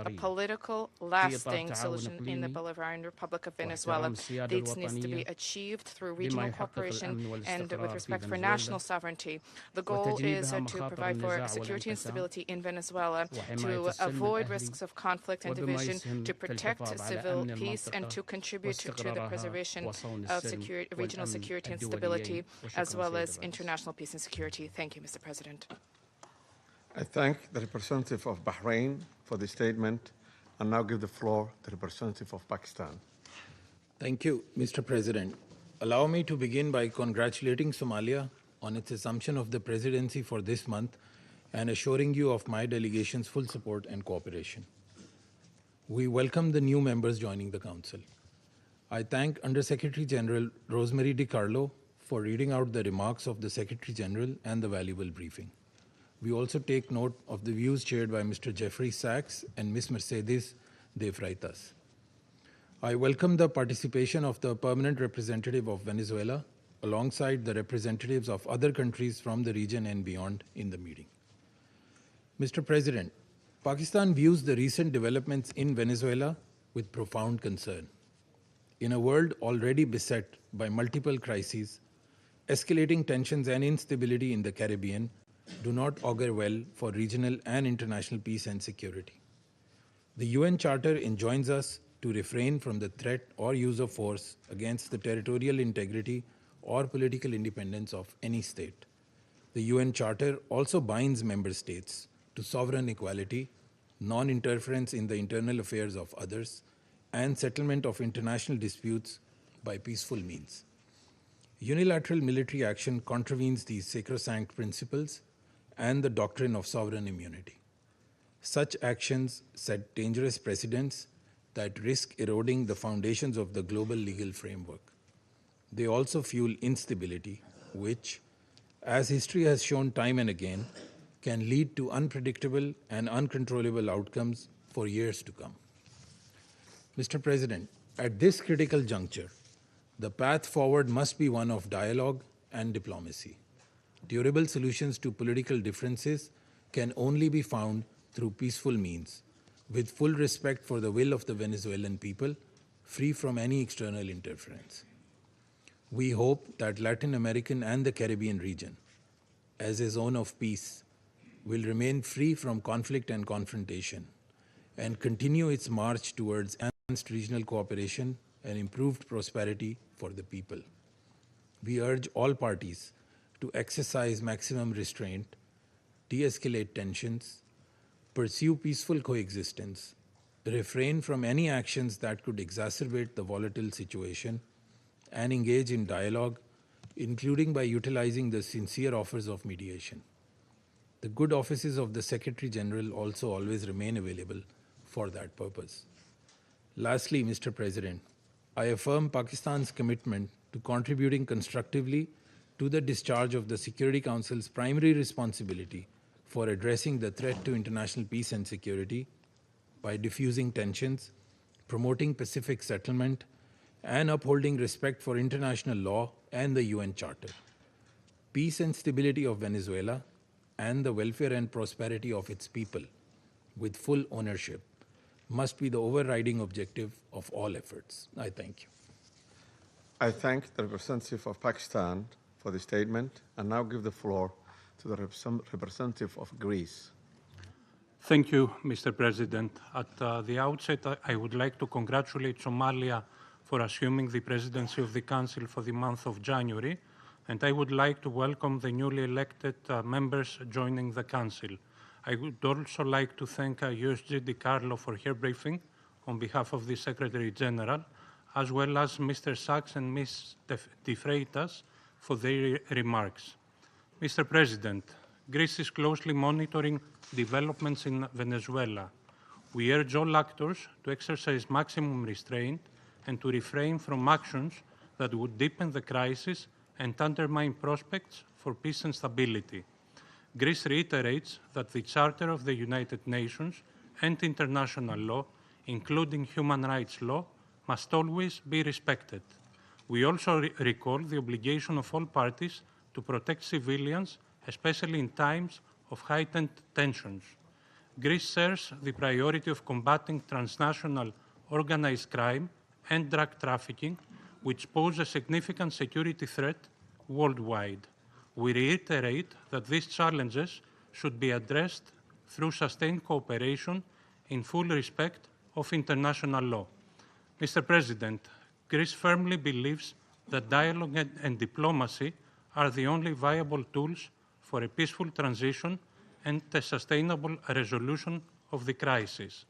a political, lasting solution in the Bolivarian Republic of Venezuela. This needs to be achieved through regional cooperation and with respect for national sovereignty. The goal is to provide for security and stability in Venezuela, to avoid risks of conflict and division, to protect civil peace, and to contribute to the preservation of regional security and stability, as well as international peace and security. Thank you, Mr. President. I thank the representative of Bahrain for the statement and now give the floor to the representative of Pakistan. Thank you, Mr. President. Allow me to begin by congratulating Somalia on its assumption of the presidency for this month and assuring you of my delegation's full support and cooperation. We welcome the new members joining the Council. I thank Undersecretary General Rosemary DiCarlo for reading out the remarks of the Secretary General and the valuable briefing. We also take note of the views shared by Mr. Jeffrey Sachs and Ms. Mercedes de Freitas. I welcome the participation of the permanent representative of Venezuela alongside the representatives of other countries from the region and beyond in the meeting. Mr. President, Pakistan views the recent developments in Venezuela with profound concern. In a world already beset by multiple crises, escalating tensions and instability in the Caribbean do not augur well for regional and international peace and security. The UN Charter enjoins us to refrain from the threat or use of force against the territorial integrity or political independence of any state. The UN Charter also binds member states to sovereign equality, non-interference in the internal affairs of others, and settlement of international disputes by peaceful means. Unilateral military action contravenes these sacrosanct principles and the doctrine of sovereign immunity. Such actions set dangerous precedents that risk eroding the foundations of the global legal framework. They also fuel instability, which, as history has shown time and again, can lead to unpredictable and uncontrollable outcomes for years to come. Mr. President, at this critical juncture, the path forward must be one of dialogue and diplomacy. Durable solutions to political differences can only be found through peaceful means, with full respect for the will of the Venezuelan people, free from any external interference. We hope that Latin American and the Caribbean region, as a zone of peace, will remain free from conflict and confrontation and continue its march towards enhanced regional cooperation and improved prosperity for the people. We urge all parties to exercise maximum restraint, de-escalate tensions, pursue peaceful coexistence, refrain from any actions that could exacerbate the volatile situation, and engage in dialogue, including by utilizing the sincere offers of mediation. The good offices of the Secretary General also always remain available for that purpose. Lastly, Mr. President, I affirm Pakistan's commitment to contributing constructively to the discharge of the Security Council's primary responsibility for addressing the threat to international peace and security by diffusing tensions, promoting pacific settlement, and upholding respect for international law and the UN Charter. Peace and stability of Venezuela and the welfare and prosperity of its people, with full ownership, must be the overriding objective of all efforts. I thank you. I thank the representative of Pakistan for the statement and now give the floor to the representative of Greece. Thank you, Mr. President. At the outset, I would like to congratulate Somalia for assuming the presidency of the Council for the month of January, and I would like to welcome the newly elected members joining the Council. I would also like to thank USG DiCarlo for her briefing on behalf of the Secretary General, as well as Mr. Sachs and Ms. De Freitas for their remarks. Mr. President, Greece is closely monitoring developments in Venezuela. We urge all actors to exercise maximum restraint and to refrain from actions that would deepen the crisis and undermine prospects for peace and stability. Greece reiterates that the Charter of the United Nations and international law, including human rights law, must always be respected. We also recall the obligation of all parties to protect civilians, especially in times of heightened tensions. Greece shares the priority of combating transnational organized crime and drug trafficking, which pose a significant security threat worldwide. We reiterate that these challenges should be addressed through sustained cooperation in full respect of international law. Mr. President, Greece firmly believes that dialogue and diplomacy are the only viable tools for a peaceful transition and a sustainable resolution of the crisis.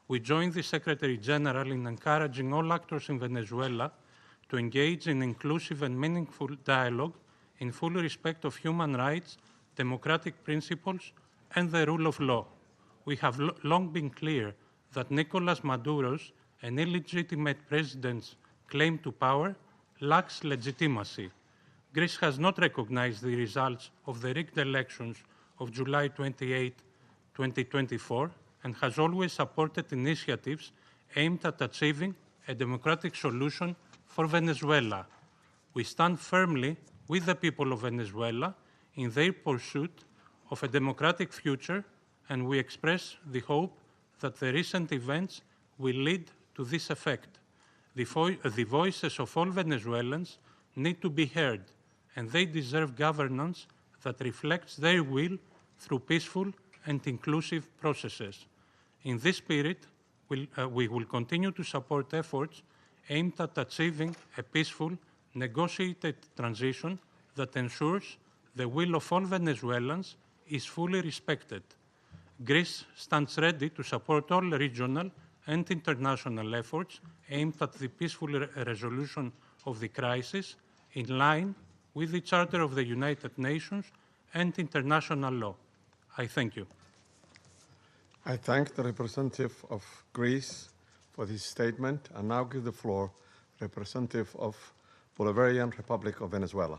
We join the Secretary General in encouraging all actors in Venezuela to engage in inclusive and meaningful dialogue in full respect of human rights, democratic principles, and the rule of law. We have long been clear that Nicolas Maduro's and illegitimate president's claim to power lacks legitimacy. Greece has not recognized the results of the rigged elections of July 28, 2024, and has always supported initiatives aimed at achieving a democratic solution for Venezuela. We stand firmly with the people of Venezuela in their pursuit of a democratic future, and we express the hope that the recent events will lead to this effect. The voices of all Venezuelans need to be heard, and they deserve governance that reflects their will through peaceful and inclusive processes. In this spirit, we will continue to support efforts aimed at achieving a peaceful, negotiated transition that ensures the will of all Venezuelans is fully respected. Greece stands ready to support all regional and international efforts aimed at the peaceful resolution of the crisis in line with the Charter of the United Nations and international law. I thank you. I thank the representative of Greece for this statement and now give the floor to the representative of Bolivarian Republic of Venezuela.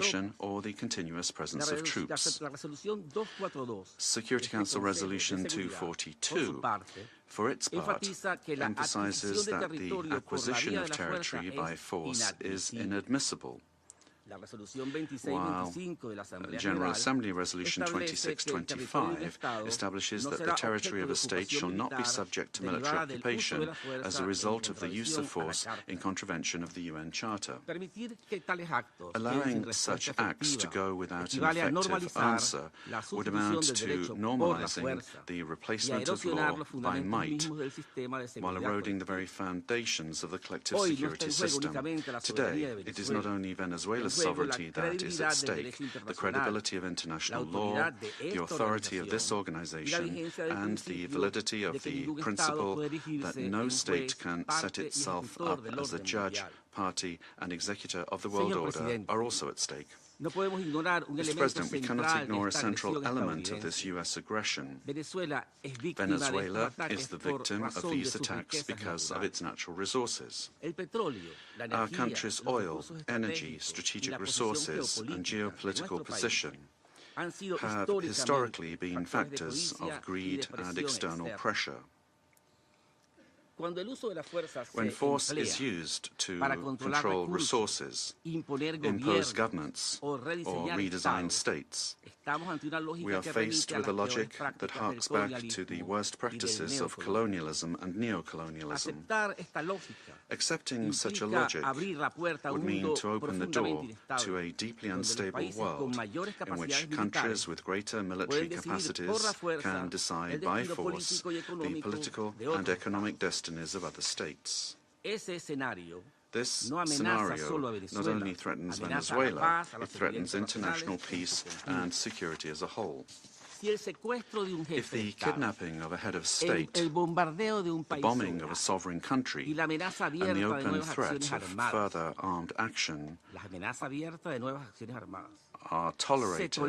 occupation or the continuous presence of troops. Security Council Resolution 242, for its part, emphasizes that the acquisition of territory by force is inadmissible while General Assembly Resolution 2625 establishes that the territory of a state shall not be subject to military occupation as a result of the use of force in contravention of the UN Charter. Allowing such acts to go without an effective answer would amount to normalizing the replacement of law by might, while eroding the very foundations of the collective security system. Today, it is not only Venezuela's sovereignty that is at stake, the credibility of international law, the authority of this organization, and the validity of the principle that no state can set itself up as a judge, party, and executor of the world order are also at stake. Mr. President, we cannot ignore a central element of this U.S. aggression. Venezuela is the victim of these attacks because of its natural resources. Our country's oil, energy, strategic resources, and geopolitical position have historically been factors of greed and external pressure. When force is used to control resources, impose governments, or redesign states, we are faced with a logic that harks back to the worst practices of colonialism and neocolonialism. Accepting such a logic would mean to open the door to a deeply unstable world in which countries with greater military capacities can decide by force the political and economic destinies of other states. This scenario not only threatens Venezuela, it threatens international peace and security as a whole. If the kidnapping of a head of state, the bombing of a sovereign country, and the open threat of further armed action are tolerated or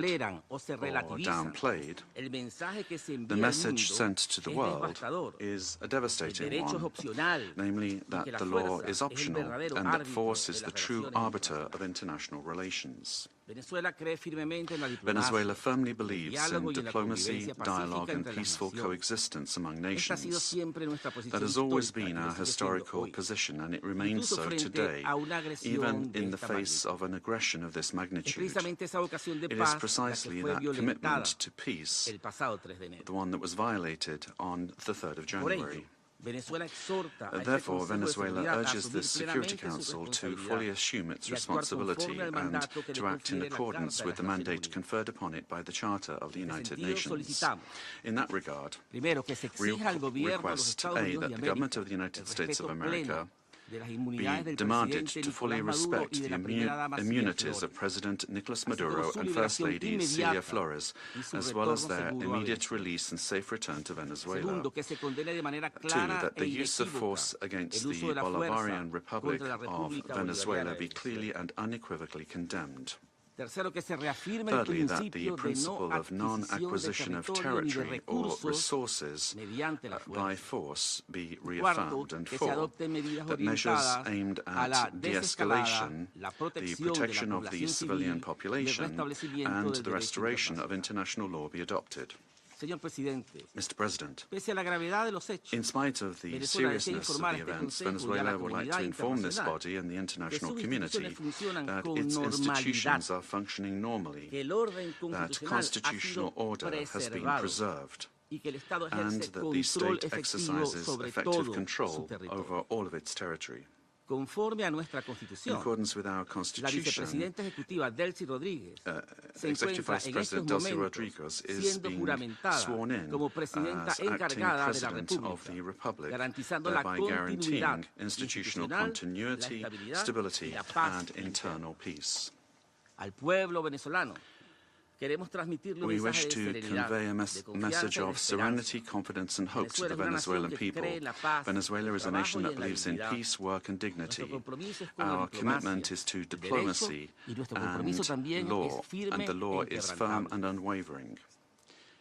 downplayed, the message sent to the world is a devastating one, namely that the law is optional and that force is the true arbiter of international relations. Venezuela firmly believes in diplomacy, dialogue, and peaceful coexistence among nations. That has always been our historical position, and it remains so today, even in the face of an aggression of this magnitude. It is precisely that commitment to peace, the one that was violated on the 3rd of January. Therefore, Venezuela urges the Security Council to fully assume its responsibility and to act in accordance with the mandate conferred upon it by the Charter of the United Nations. In that regard, we request, A, that the government of the United States of America be demanded to fully respect the immunities of President Nicolas Maduro and First Lady Celia Flores, as well as their immediate release and safe return to Venezuela. 2, that the use of force against the Bolivarian Republic of Venezuela be clearly and unequivocally condemned. Thirdly, that the principle of non-acquisition of territory or resources by force be reaffirmed, and 4, that measures aimed at de-escalation, the protection of the civilian population, and the restoration of international law be adopted. Mr. President, in spite of the seriousness of the events, Venezuela would like to inform this body and the international community that its institutions are functioning normally, that constitutional order has been preserved, and that the state exercises effective control over all of its territory. In accordance with our Constitution, Executive Vice President Delcy Rodriguez is being sworn in as acting President of the Republic, thereby guaranteeing institutional continuity, stability, and internal peace. We wish to convey a message of serenity, confidence, and hope to the Venezuelan people. Venezuela is a nation that believes in peace, work, and dignity. Our commitment is to diplomacy and law, and the law is firm and unwavering.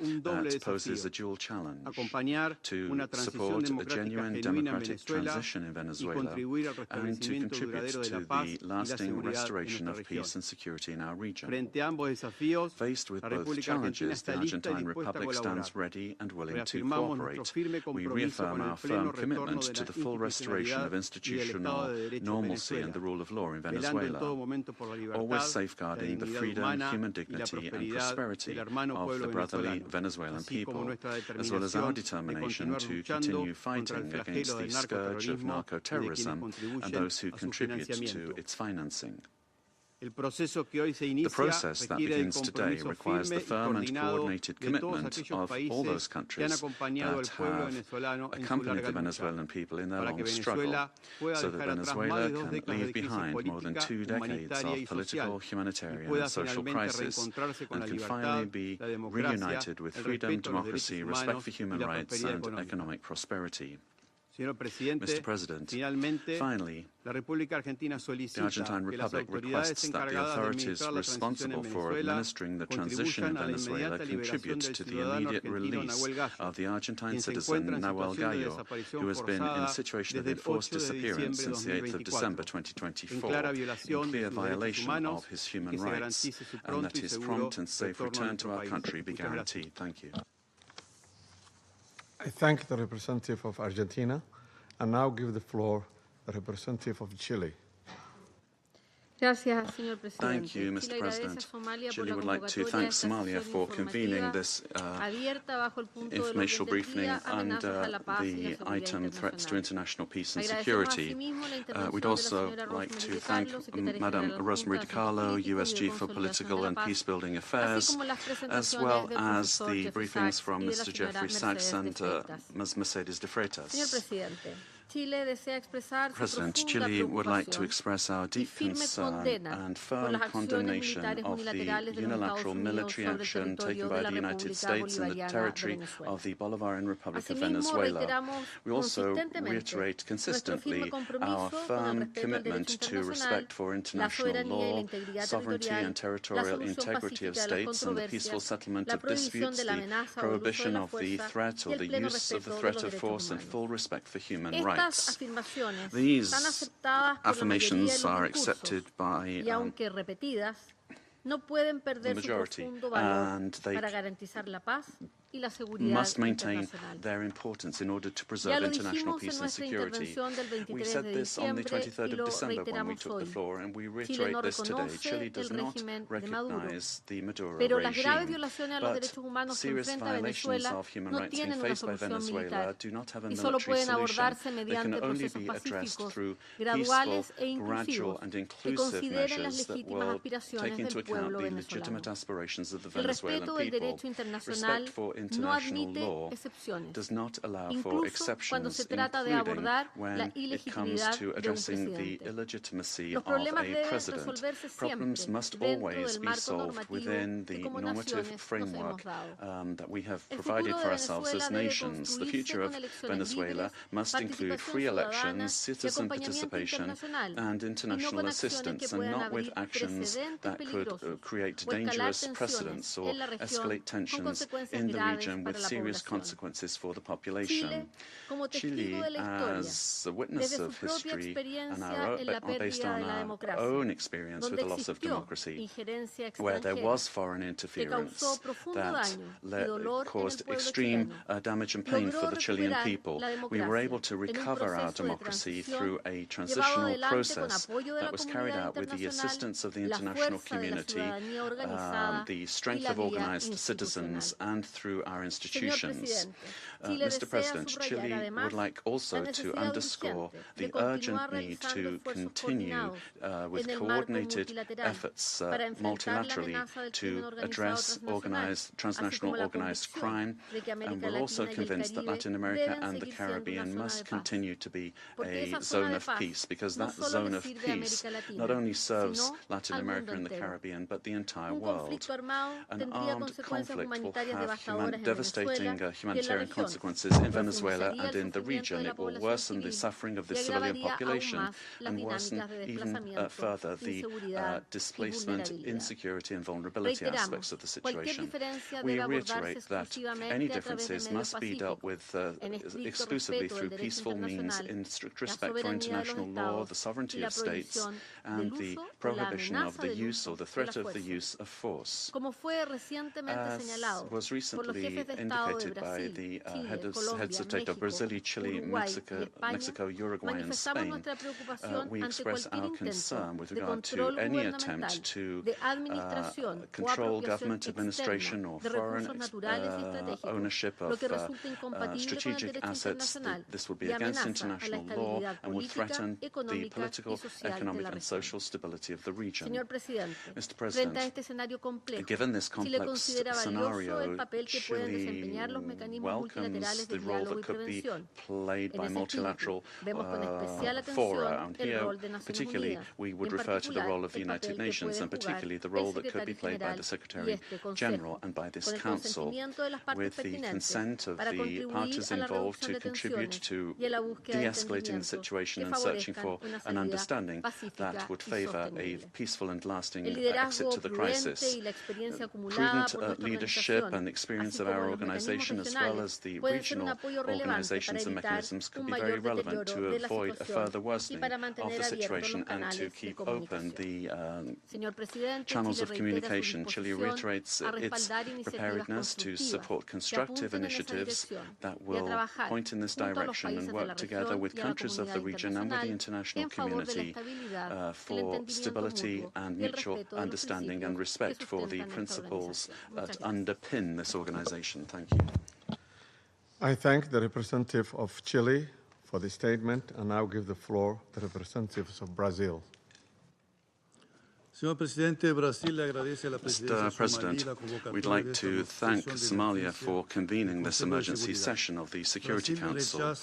that poses a dual challenge: to support a genuine democratic transition in Venezuela and to contribute to the lasting restoration of peace and security in our region. Faced with both challenges, the Argentine Republic stands ready and willing to cooperate. We reaffirm our firm commitment to the full restoration of institutional normalcy and the rule of law in Venezuela, always safeguarding the freedom, human dignity and prosperity of the brotherly Venezuelan people, as well as our determination to continue fighting against the scourge of narco-terrorism and those who contribute to its financing. The process that begins today requires the firm and coordinated commitment of all those countries that have accompanied the Venezuelan people in their long struggle, so that Venezuela can leave behind more than 2 decades of political, humanitarian and social crisis, and can finally be reunited with freedom, democracy, respect for human rights and economic prosperity. Mr. President, finally, the Argentine Republic requests that the authorities responsible for administering the transition in Venezuela contribute to the immediate release of the Argentine citizen Nahuel Gallo, who has been in a situation of enforced disappearance since the 8th of December 2024, in clear violation of his human rights, and that his prompt and safe return to our country be guaranteed. Thank you. I thank the representative of Argentina and now give the floor to the representative of Chile. Thank you, Mr. President. Chile would like to thank Somalia for convening this informational briefing under the item Threats to International Peace and Security. We'd also like to thank Madam Rosemary DiCarlo, USG for Political and Peacebuilding Affairs, as well as the briefings from Mr. Jeffrey Sachs and Ms. Mercedes de Freitas. President, Chile would like to express our deep concern and firm condemnation of the unilateral military action taken by the United States in the territory of the Bolivarian Republic of Venezuela. We also reiterate consistently our firm commitment to respect for international law, sovereignty and territorial integrity of states, and the peaceful settlement of disputes, the prohibition of the threat or the use of the threat of force, and full respect for human rights. These affirmations are accepted by the majority, and they must maintain their importance in order to preserve international peace and security. We said this on the 23rd of December when we took the floor, and we reiterate this today. Chile does not recognize the Maduro regime, but serious violations of human rights being faced by Venezuela do not have a military solution. They can only be addressed through peaceful, gradual and inclusive measures that will take into account the legitimate aspirations of the Venezuelan people. Respect for international law does not allow for exceptions, including when it comes to addressing the illegitimacy of a president. Problems must always be solved within the normative framework that we have provided for ourselves as nations. The future of Venezuela must include free elections, citizen participation, and international assistance, and not with actions that could create dangerous precedents or escalate tensions in the region with serious consequences for the population. Chile, as a witness of history and based on our own experience with the loss of democracy, where there was foreign interference that caused extreme damage and pain for the Chilean people, we were able to recover our democracy through a transitional process that was carried out with the assistance of the international community, the strength of organized citizens, and through our institutions. Mr. President, Chile would like also to underscore the urgent need to continue with coordinated efforts multilaterally to address transnational organized crime, and we're also convinced that Latin America and the Caribbean must continue to be a zone of peace, because that zone of peace not only serves Latin America and the Caribbean, but the entire world. An armed conflict will have devastating humanitarian consequences in Venezuela and in the region. It will worsen the suffering of the civilian population and worsen even further the displacement, insecurity and vulnerability aspects of the situation. We reiterate that any differences must be dealt with exclusively through peaceful means, in strict respect for international law, the sovereignty of states, and the prohibition of the use or the threat of the use of force. As was recently clearly indicated by the heads of state of Brazil, Chile, Mexico, Uruguay, and Spain, we express our concern with regard to any attempt to control government administration or foreign ownership of strategic assets. This would be against international law and would threaten the political, economic, and social stability of the region. Mr. President, given this complex scenario, Chile welcomes the role that could be played by multilateral fora. And here, particularly, we would refer to the role of the United Nations, and particularly the role that could be played by the Secretary General and by this Council, with the consent of the parties involved to contribute to de-escalating the situation and searching for an understanding that would favor a peaceful and lasting exit to the crisis. Prudent leadership and experience of our organization, as well as the regional organizations and mechanisms, could be very relevant to avoid a further worsening of the situation and to keep open the channels of communication. Chile reiterates its preparedness to support constructive initiatives that will point in this direction and work together with countries of the region and with the international community for stability and mutual understanding and respect for the principles that underpin this organization. Thank you. I thank the representative of Chile for the statement and now give the floor to the representatives of Brazil. Mr. President, we'd like to thank Somalia for convening this emergency session of the Security Council.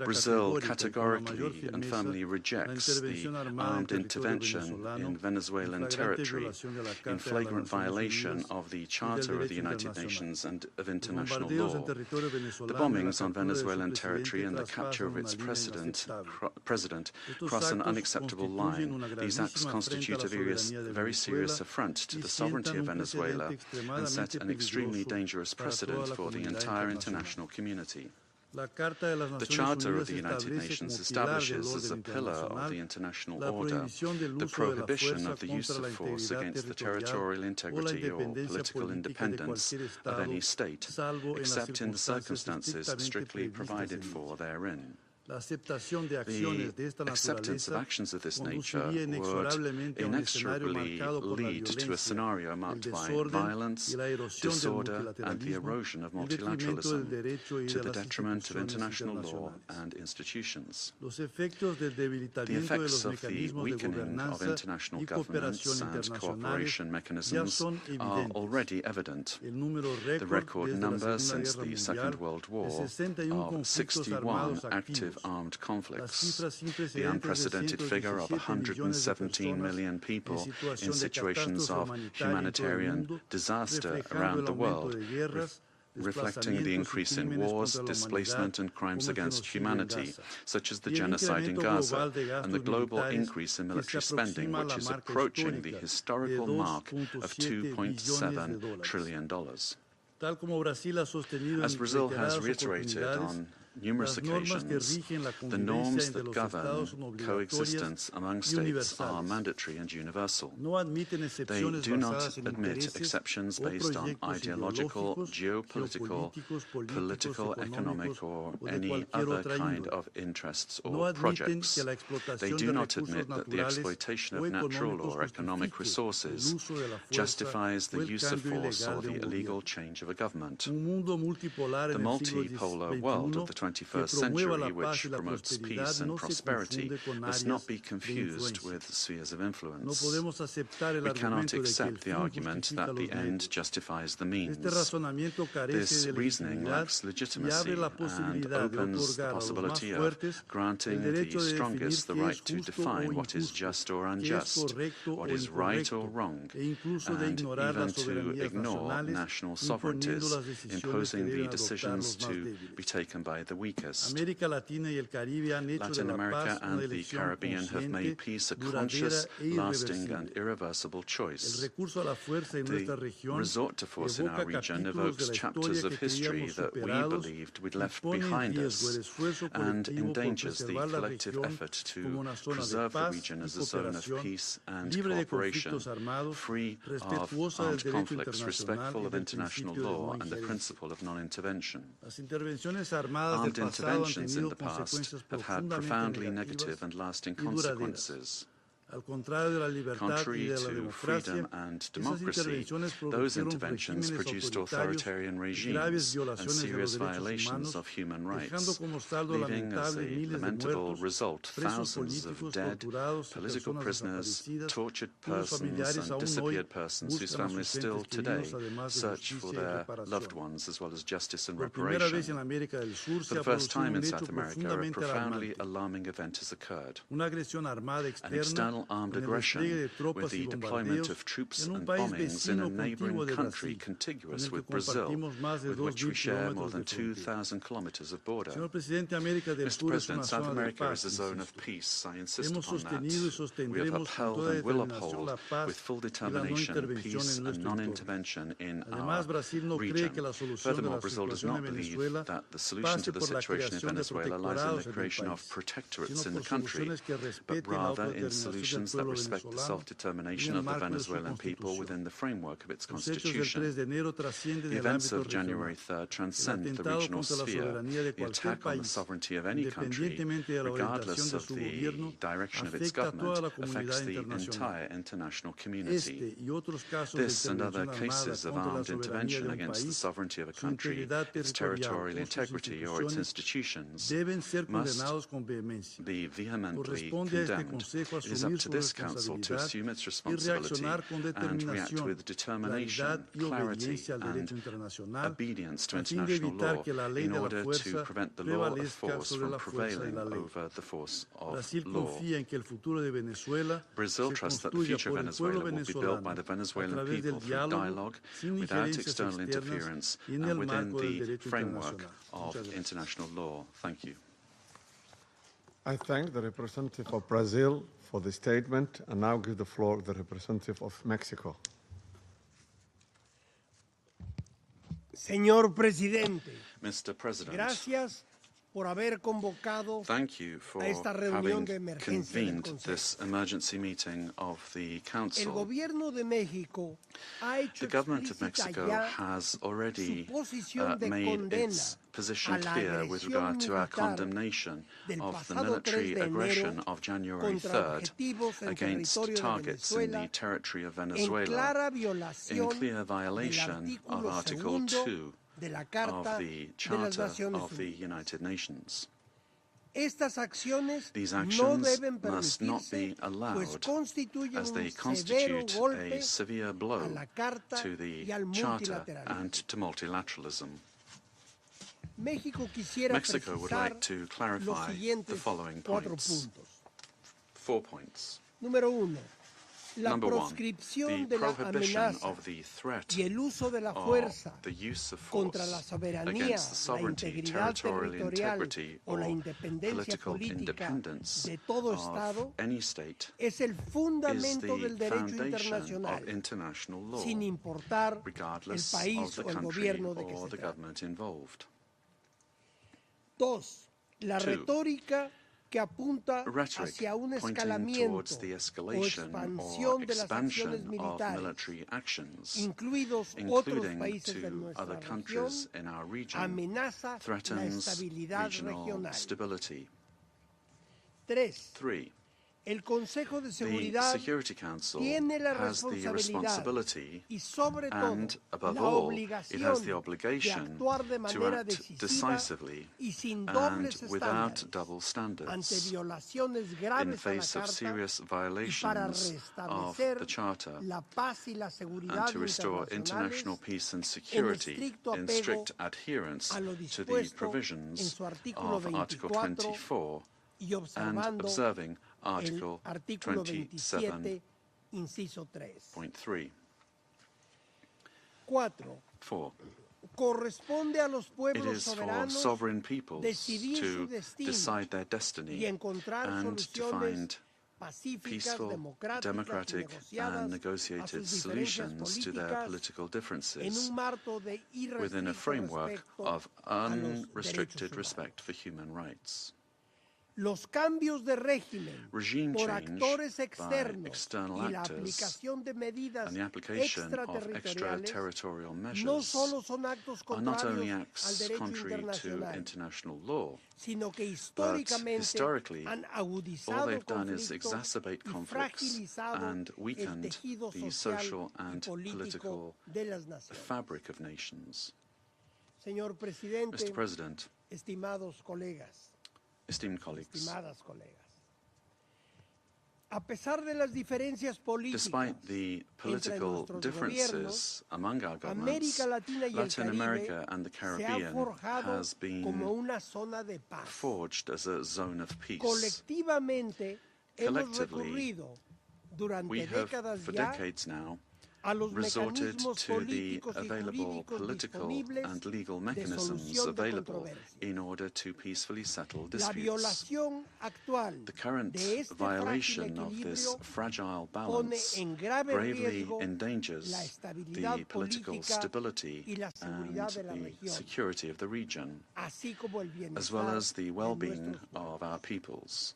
Brazil categorically and firmly rejects the armed intervention in Venezuelan territory in flagrant violation of the Charter of the United Nations and of international law. The bombings on Venezuelan territory and the capture of its president cross an unacceptable line. These acts constitute a very serious affront to the sovereignty of Venezuela and set an extremely dangerous precedent for the entire international community. The Charter of the United Nations establishes as a pillar of the international order the prohibition of the use of force against the territorial integrity or political independence of any state, except in the circumstances strictly provided for therein. The acceptance of actions of this nature would inexorably lead to a scenario marked by violence, disorder, and the erosion of multilateralism to the detriment of international law and institutions. The effects of the weakening of international governance and cooperation mechanisms are already evident. The record number since the Second World War of 61 active armed conflicts, the unprecedented figure of 117 million people in situations of humanitarian disaster around the world, reflecting the increase in wars, displacement, and crimes against humanity, such as the genocide in Gaza, and the global increase in military spending, which is approaching the historical mark of $2.7 trillion. As Brazil has reiterated on numerous occasions, the norms that govern coexistence among states are mandatory and universal. They do not admit exceptions based on ideological, geopolitical, political, economic, or any other kind of interests or projects. They do not admit that the exploitation of natural or economic resources justifies the use of force or the illegal change of a government. The multipolar world of the 21st century, which promotes peace and prosperity, must not be confused with spheres of influence. We cannot accept the argument that the end justifies the means. This reasoning lacks legitimacy and opens the possibility of granting the strongest the right to define what is just or unjust, what is right or wrong, and even to ignore national sovereignties, imposing the decisions to be taken by the weakest. Latin America and the Caribbean have made peace a conscious, lasting, and irreversible choice. The resort to force in our region evokes chapters of history that we believed we'd left behind us and endangers the collective effort to preserve the region as a zone of peace and cooperation, free of armed conflicts, respectful of international law and the principle of non-intervention. Armed interventions in the past have had profoundly negative and lasting consequences. Contrary to freedom and democracy, those interventions produced authoritarian regimes and serious violations of human rights, leaving as a lamentable result thousands of dead, political prisoners, tortured persons, and disappeared persons whose families still today search for their loved ones, as well as justice and reparation. For the first time in South America, a profoundly alarming event has occurred. An external armed aggression with the deployment of troops and bombings in a neighboring country contiguous with Brazil, with which we share more than 2,000 kilometers of border. Mr. President, South America is a zone of peace. I insist upon that. We have upheld and will uphold with full determination peace and non-intervention in our region. Furthermore, Brazil does not believe that the solution to the situation in Venezuela lies in the creation of protectorates in the country, but rather in solutions that respect the self-determination of the Venezuelan people within the framework of its constitution. The events of January 3rd transcend the regional sphere. The attack on the sovereignty of any country, regardless of the direction of its government, affects the entire international community. This and other cases of armed intervention against the sovereignty of a country, its territorial integrity, or its institutions must be vehemently condemned. It is up to this Council to assume its responsibility and react with determination, clarity, and obedience to international law in order to prevent the law of force from prevailing over the force of law. Brazil trusts that the future of Venezuela will be built by the Venezuelan people through dialogue, without external interference, and within the framework of international law. Thank you. I thank the representative of Brazil for the statement, and now give the floor to the representative of Mexico. Señor Presidente, Mr. President, gracias por haber convocado thank you for a esta reunión de having emergencia del convened Consejo. this emergency meeting of the El Council. gobierno de México ha hecho The government of explícita Mexico ya has already su posición de made condena its position a la clear with regard to our agresión condemnation del of the pasado military 3 de aggression enero of January contra 3rd objetivos en against territorio de targets in Venezuela, the territory of en Venezuela, clara in violación clear violation of del Article artículo 2 de la of Carta the de las Charter Naciones of the Unidas. United Nations. Estas acciones These no actions deben must not be permitirse, pues allowed, constituyen as they un severo constitute a golpe severe a blow la Carta to the y al Charter multilateralismo. and to multilateralism. México quisiera Mexico would precisar like to los clarify the siguientes following 4 points. puntos. 4 points. Número 1. La Number 1, proscripción the de la prohibition amenaza of the threat y el uso de la or fuerza the use of contra la force soberanía, against the la sovereignty, integridad territorial territorial integrity, o la or independencia political política independence de todo of Estado any state es el is fundamento the del derecho foundation internacional, of international law, sin importar el regardless país of the o el country gobierno de que or se the trate. government involved. 2. La 2. retórica que apunta Rhetoric hacia un pointing escalamiento towards the o escalation or expansión de las expansion acciones of militares, military actions, incluidos otros including países de to nuestra other región, countries in our region, amenaza la threatens estabilidad regional regional. stability. 3. 3. El Consejo de The Seguridad Security Council tiene la has the responsabilidad responsibility y sobre todo and, above la all, it has obligación the obligation de actuar de to manera act decisiva decisively y sin and dobles without estándares double ante standards violaciones in graves a la face of Carta serious y para violations of restablecer the Charter la paz y la seguridad and to restore international internacionales peace and en security estricto in apego strict adherence a lo to the dispuesto en provisions su artículo of Article 24 24 y and observando observing el Article artículo 27.3. 27, inciso 3. 4. Corresponde a los It pueblos is for soberanos sovereign peoples decidir su to destino decide their destiny y encontrar and to soluciones find pacíficas, peaceful, democráticas y democratic, negociadas and a negotiated sus diferencias solutions to their políticas political en differences un marco de within a irrestricto framework respeto of a los unrestricted derechos respect for human rights. Los cambios de régimen Regime por change actores by externos external y la actors aplicación de medidas and the application of extraterritoriales extraterritorial no measures solo son actos are not only contrarios al acts derecho contrary to internacional, international law, sino que but históricamente historically, han all agudizado they've done is conflictos exacerbate y conflicts fragilizado and el weakened tejido the social social y and político political de las naciones. fabric of nations. Señor presidente, Mr. President, estimados colegas, esteemed colleagues, estimadas colegas, a pesar de las diferencias políticas despite the political differences among our governments, América Latina y el Latin America Caribe and the se ha Caribbean forjado has been como una zona de paz. forged as a zone of peace. Colectivamente hemos Collectively, recurrido durante we have, décadas for ya decades now, a los resorted mecanismos to the políticos y available jurídicos political disponibles and legal de mechanisms solución de available controversias. in order to peacefully settle La disputes. violación actual The current de este frágil violation of this equilibrio fragile pone balance en grave gravely riesgo endangers la the estabilidad political política stability y la and seguridad de la the región, security of the region, así como el as well bienestar as the de well-being nuestros pueblos. of our peoples.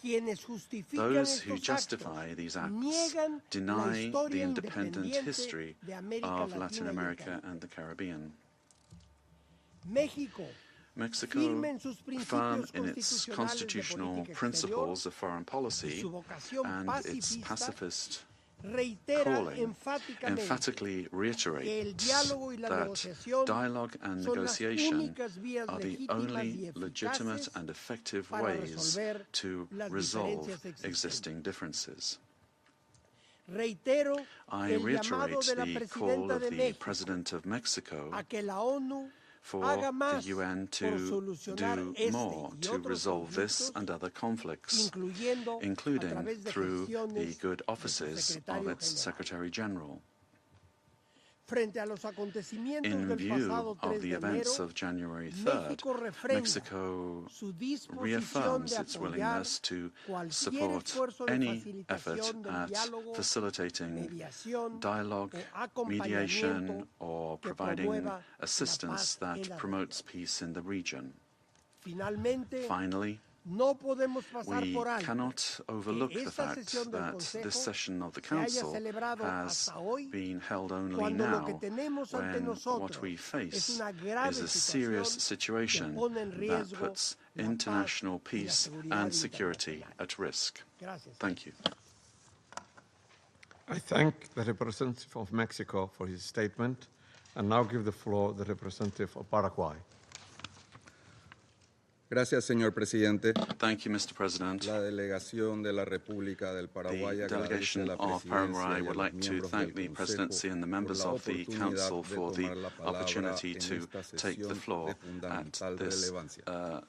Quienes justifican Those who estos justify actos these acts niegan la deny the historia independent independiente history de América of Latina Latin y el America Caribe. and the Caribbean. México, Mexico, firme en sus firm principios in its constitucionales de constitutional política principles exterior of foreign y policy su vocación and its pacifista, pacifist reitera calling, enfáticamente emphatically que el reiterates diálogo y la that negociación dialogue and son las negotiation únicas vías are the legítimas y only legitimate eficaces and effective para ways resolver to las resolve diferencias existentes. existing differences. Reitero I el llamado reiterate de la the call presidenta of de the México President of Mexico a que la ONU for haga más the UN por to solucionar do este more y to otros resolve this conflictos, and other conflicts, including including through the good de su offices of secretario its general. Secretary General. Frente a los acontecimientos In del view pasado of 3 the de events enero, of January 3rd, México refrenda Mexico su disposición reaffirms de its apoyar willingness to cualquier support esfuerzo de any effort facilitación del at diálogo, facilitating mediación dialogue, o acompañamiento mediation, or que providing promueva assistance la paz en that la promotes peace in the region. Finalmente, Finally, no podemos pasar we por alto cannot overlook que the esta fact sesión del that Consejo this session of the se haya Council celebrado has hasta hoy, been held only cuando lo que now, tenemos ante when nosotros what we es face una grave is a serious situación situation que pone en that riesgo puts la international paz y la peace seguridad and security internacional. at risk. Gracias. Thank you. I thank the representative of Mexico for his statement and now give the floor to the representative of Paraguay. Gracias, señor presidente. Thank you, Mr. President. La delegación de la República del Paraguay The agradece a delegation la of presidencia Paraguay y a would los like to miembros thank del the presidency and the Consejo members por la of the oportunidad Council de for the tomar la palabra opportunity en to esta take the sesión floor de at fundamental this relevancia.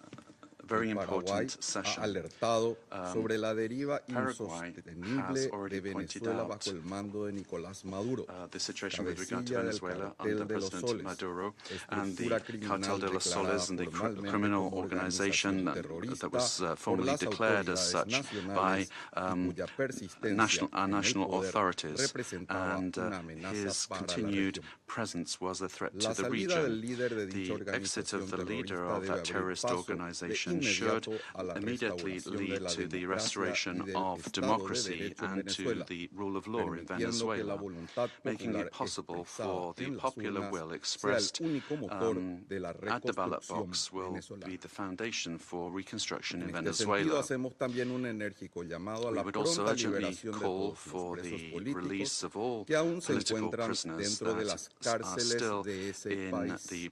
very El Paraguay important ha session. alertado sobre la deriva Paraguay insostenible has de already pointed Venezuela out bajo el mando de Nicolás Maduro, the situation with regard to cabecilla del Venezuela cartel under de los President soles, Maduro and the estructura criminal Cartel de los declarada Soles and the formalmente criminal como organization organización that was terrorista por formally las declared as autoridades such by nacionales y cuya persistencia our en el national poder authorities, representaba and una amenaza his para la continued región. presence was a threat La to the salida del region. líder de dicha The exit of organización the leader terrorista of debe that abrir terrorist paso de organization should inmediato a la immediately restauración de lead la to the democracia restoration y del of Estado de democracy Derecho en and to Venezuela, the rule of law in permitiendo que la Venezuela, voluntad making popular it possible expresada for the en las popular urnas will sea el expressed único motor de la at the ballot reconstrucción box will venezolana. be the foundation for reconstruction in En este sentido, Venezuela. hacemos también un enérgico llamado a We la would also pronta urgently liberación de call todos los for presos the políticos release of all que aún se political encuentran prisoners dentro de that las are cárceles still de ese in país. the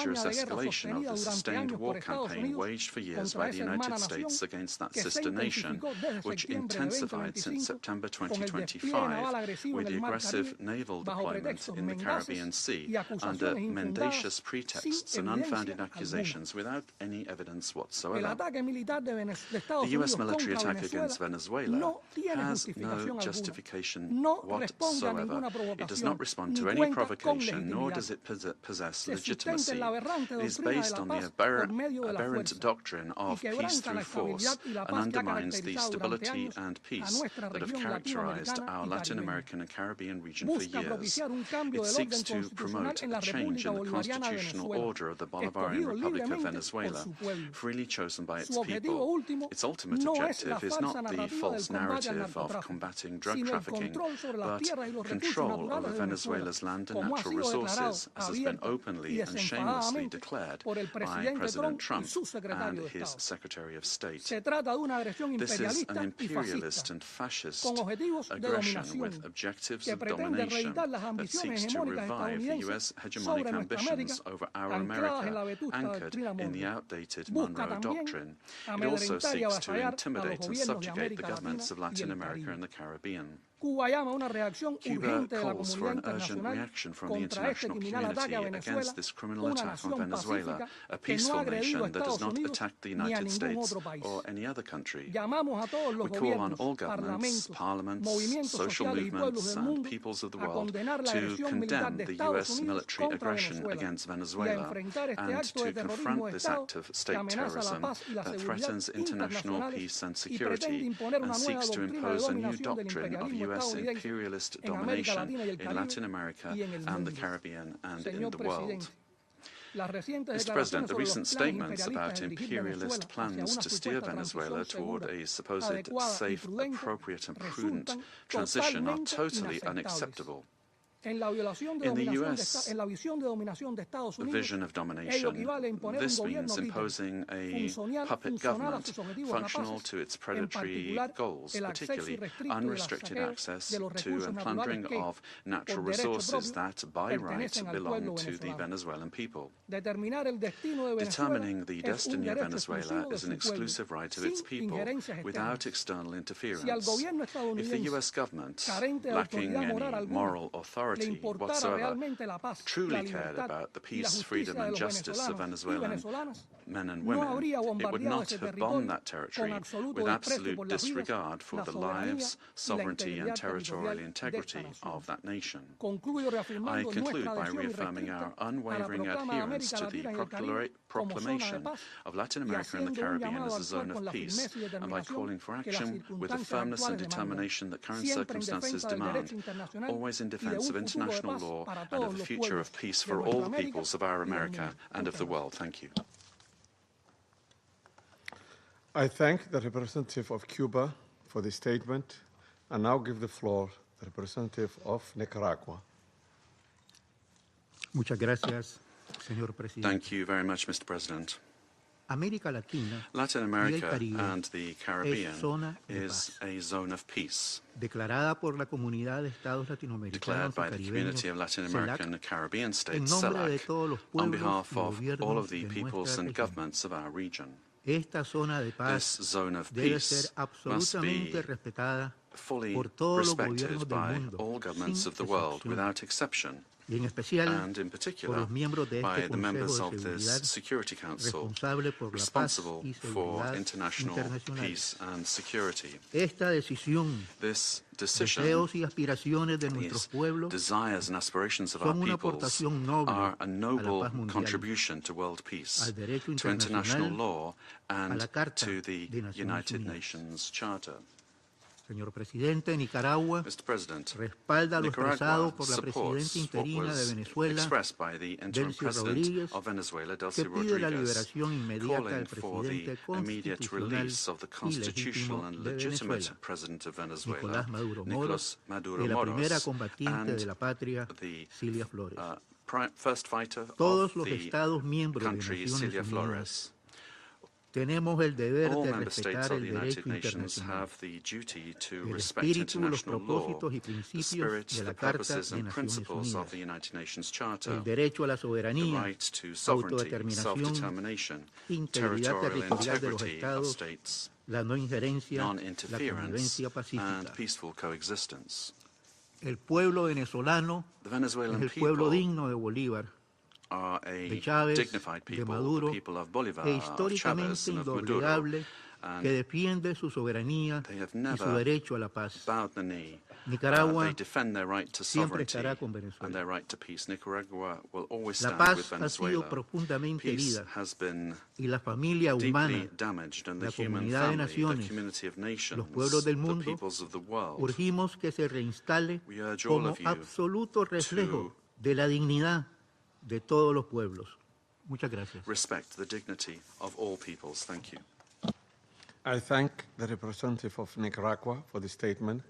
dangerous escalation of the sustained war campaign waged for years by the United States against that sister nation, which intensified since September 2025 with the aggressive naval deployment in the Caribbean Sea under mendacious pretexts and unfounded accusations without any evidence whatsoever. The U.S. military attack against Venezuela has no justification whatsoever. It does not respond to any provocation, nor does it possess legitimacy. It is based on the aberrant doctrine of peace through force and undermines the stability and peace that have characterized our Latin American and Caribbean region for years. It seeks to promote a change in the constitutional order of the Bolivarian Republic of Venezuela, freely chosen by its people. Its ultimate objective is not the false narrative of combating drug trafficking, but control over Venezuela's land and natural resources, as has been openly and shamelessly declared by President Trump and his Secretary of State. This is an imperialist and fascist aggression with objectives of domination that seeks to revive the U.S. hegemonic ambitions over our America, anchored in the outdated Monroe Doctrine. It also seeks to intimidate and subjugate the governments of Latin America and the Caribbean. Cuba calls for an urgent reaction from the international community against this criminal attack on Venezuela, a peaceful nation that does not attack the United States or any other country. We call on all governments, parliaments, social movements, and peoples of the world to condemn the U.S. military aggression against Venezuela and to confront this act of state terrorism that threatens international peace and security and seeks to impose a new doctrine of U.S. imperialist domination in Latin America and the Caribbean and in the world. Mr. President, the recent statements about imperialist plans to steer Venezuela toward a supposed safe, appropriate and prudent transition are totally unacceptable. In the U.S. vision of domination, this means imposing a puppet government functional to its predatory goals, particularly unrestricted access to and plundering of natural resources that, by right, belong to the Venezuelan people. Determining the destiny of Venezuela is an exclusive right of its people, without external interference. If the U.S. government, lacking any moral authority whatsoever, truly cared about the peace, freedom and justice of Venezuelan men and women, it would not have bombed that territory with absolute disregard for the lives, sovereignty and territorial integrity of that nation. I conclude by reaffirming our unwavering adherence to the proclamation of Latin America and the Caribbean as a zone of peace, and by calling for action with the firmness and determination that current circumstances demand, always in defense of international law and of the future of peace for all the peoples of our America and of the world. Thank you. I thank the representative of Cuba for the statement and now give the floor to the representative of Nicaragua. Muchas gracias, señor presidente. Thank you very much, Mr. President. Latin America and the Caribbean is a zone of peace, declared by the Community of Latin American and Caribbean States, CELAC, on behalf of all of the peoples and governments of our region. This zone of peace must be fully respected by all governments of the world without exception, and in particular by the members of this Security Council responsible for international peace and security. This decision, these desires and aspirations of our peoples are a noble contribution to world peace, to international law and to the United Nations Charter. Señor Presidente, Nicaragua respalda lo expresado por la presidenta interina de Venezuela, Delcy Rodríguez, que pide la liberación inmediata del presidente constitucional y legítimo de Venezuela, Nicolás Maduro Moros, y la primera combatiente de la patria, Cilia Flores. Todos los Estados miembros de Naciones Unidas tenemos el deber de respetar el derecho internacional, el espíritu, los propósitos y principios de la Carta de Naciones Unidas, el derecho a la soberanía, autodeterminación, integridad territorial de los Estados, la no injerencia, la convivencia pacífica. El pueblo venezolano es el pueblo digno de Bolívar, de Chávez, de Maduro, e históricamente indoblegable que defiende su soberanía y su derecho a la paz. Nicaragua siempre estará con Venezuela. La paz ha sido profundamente herida y la familia humana, la comunidad de naciones, los pueblos del mundo, urgimos que se reinstale como absoluto reflejo de la dignidad de todos los pueblos. Muchas gracias. Respect the dignity of all peoples. Thank you. I thank the representative of Nicaragua for the statement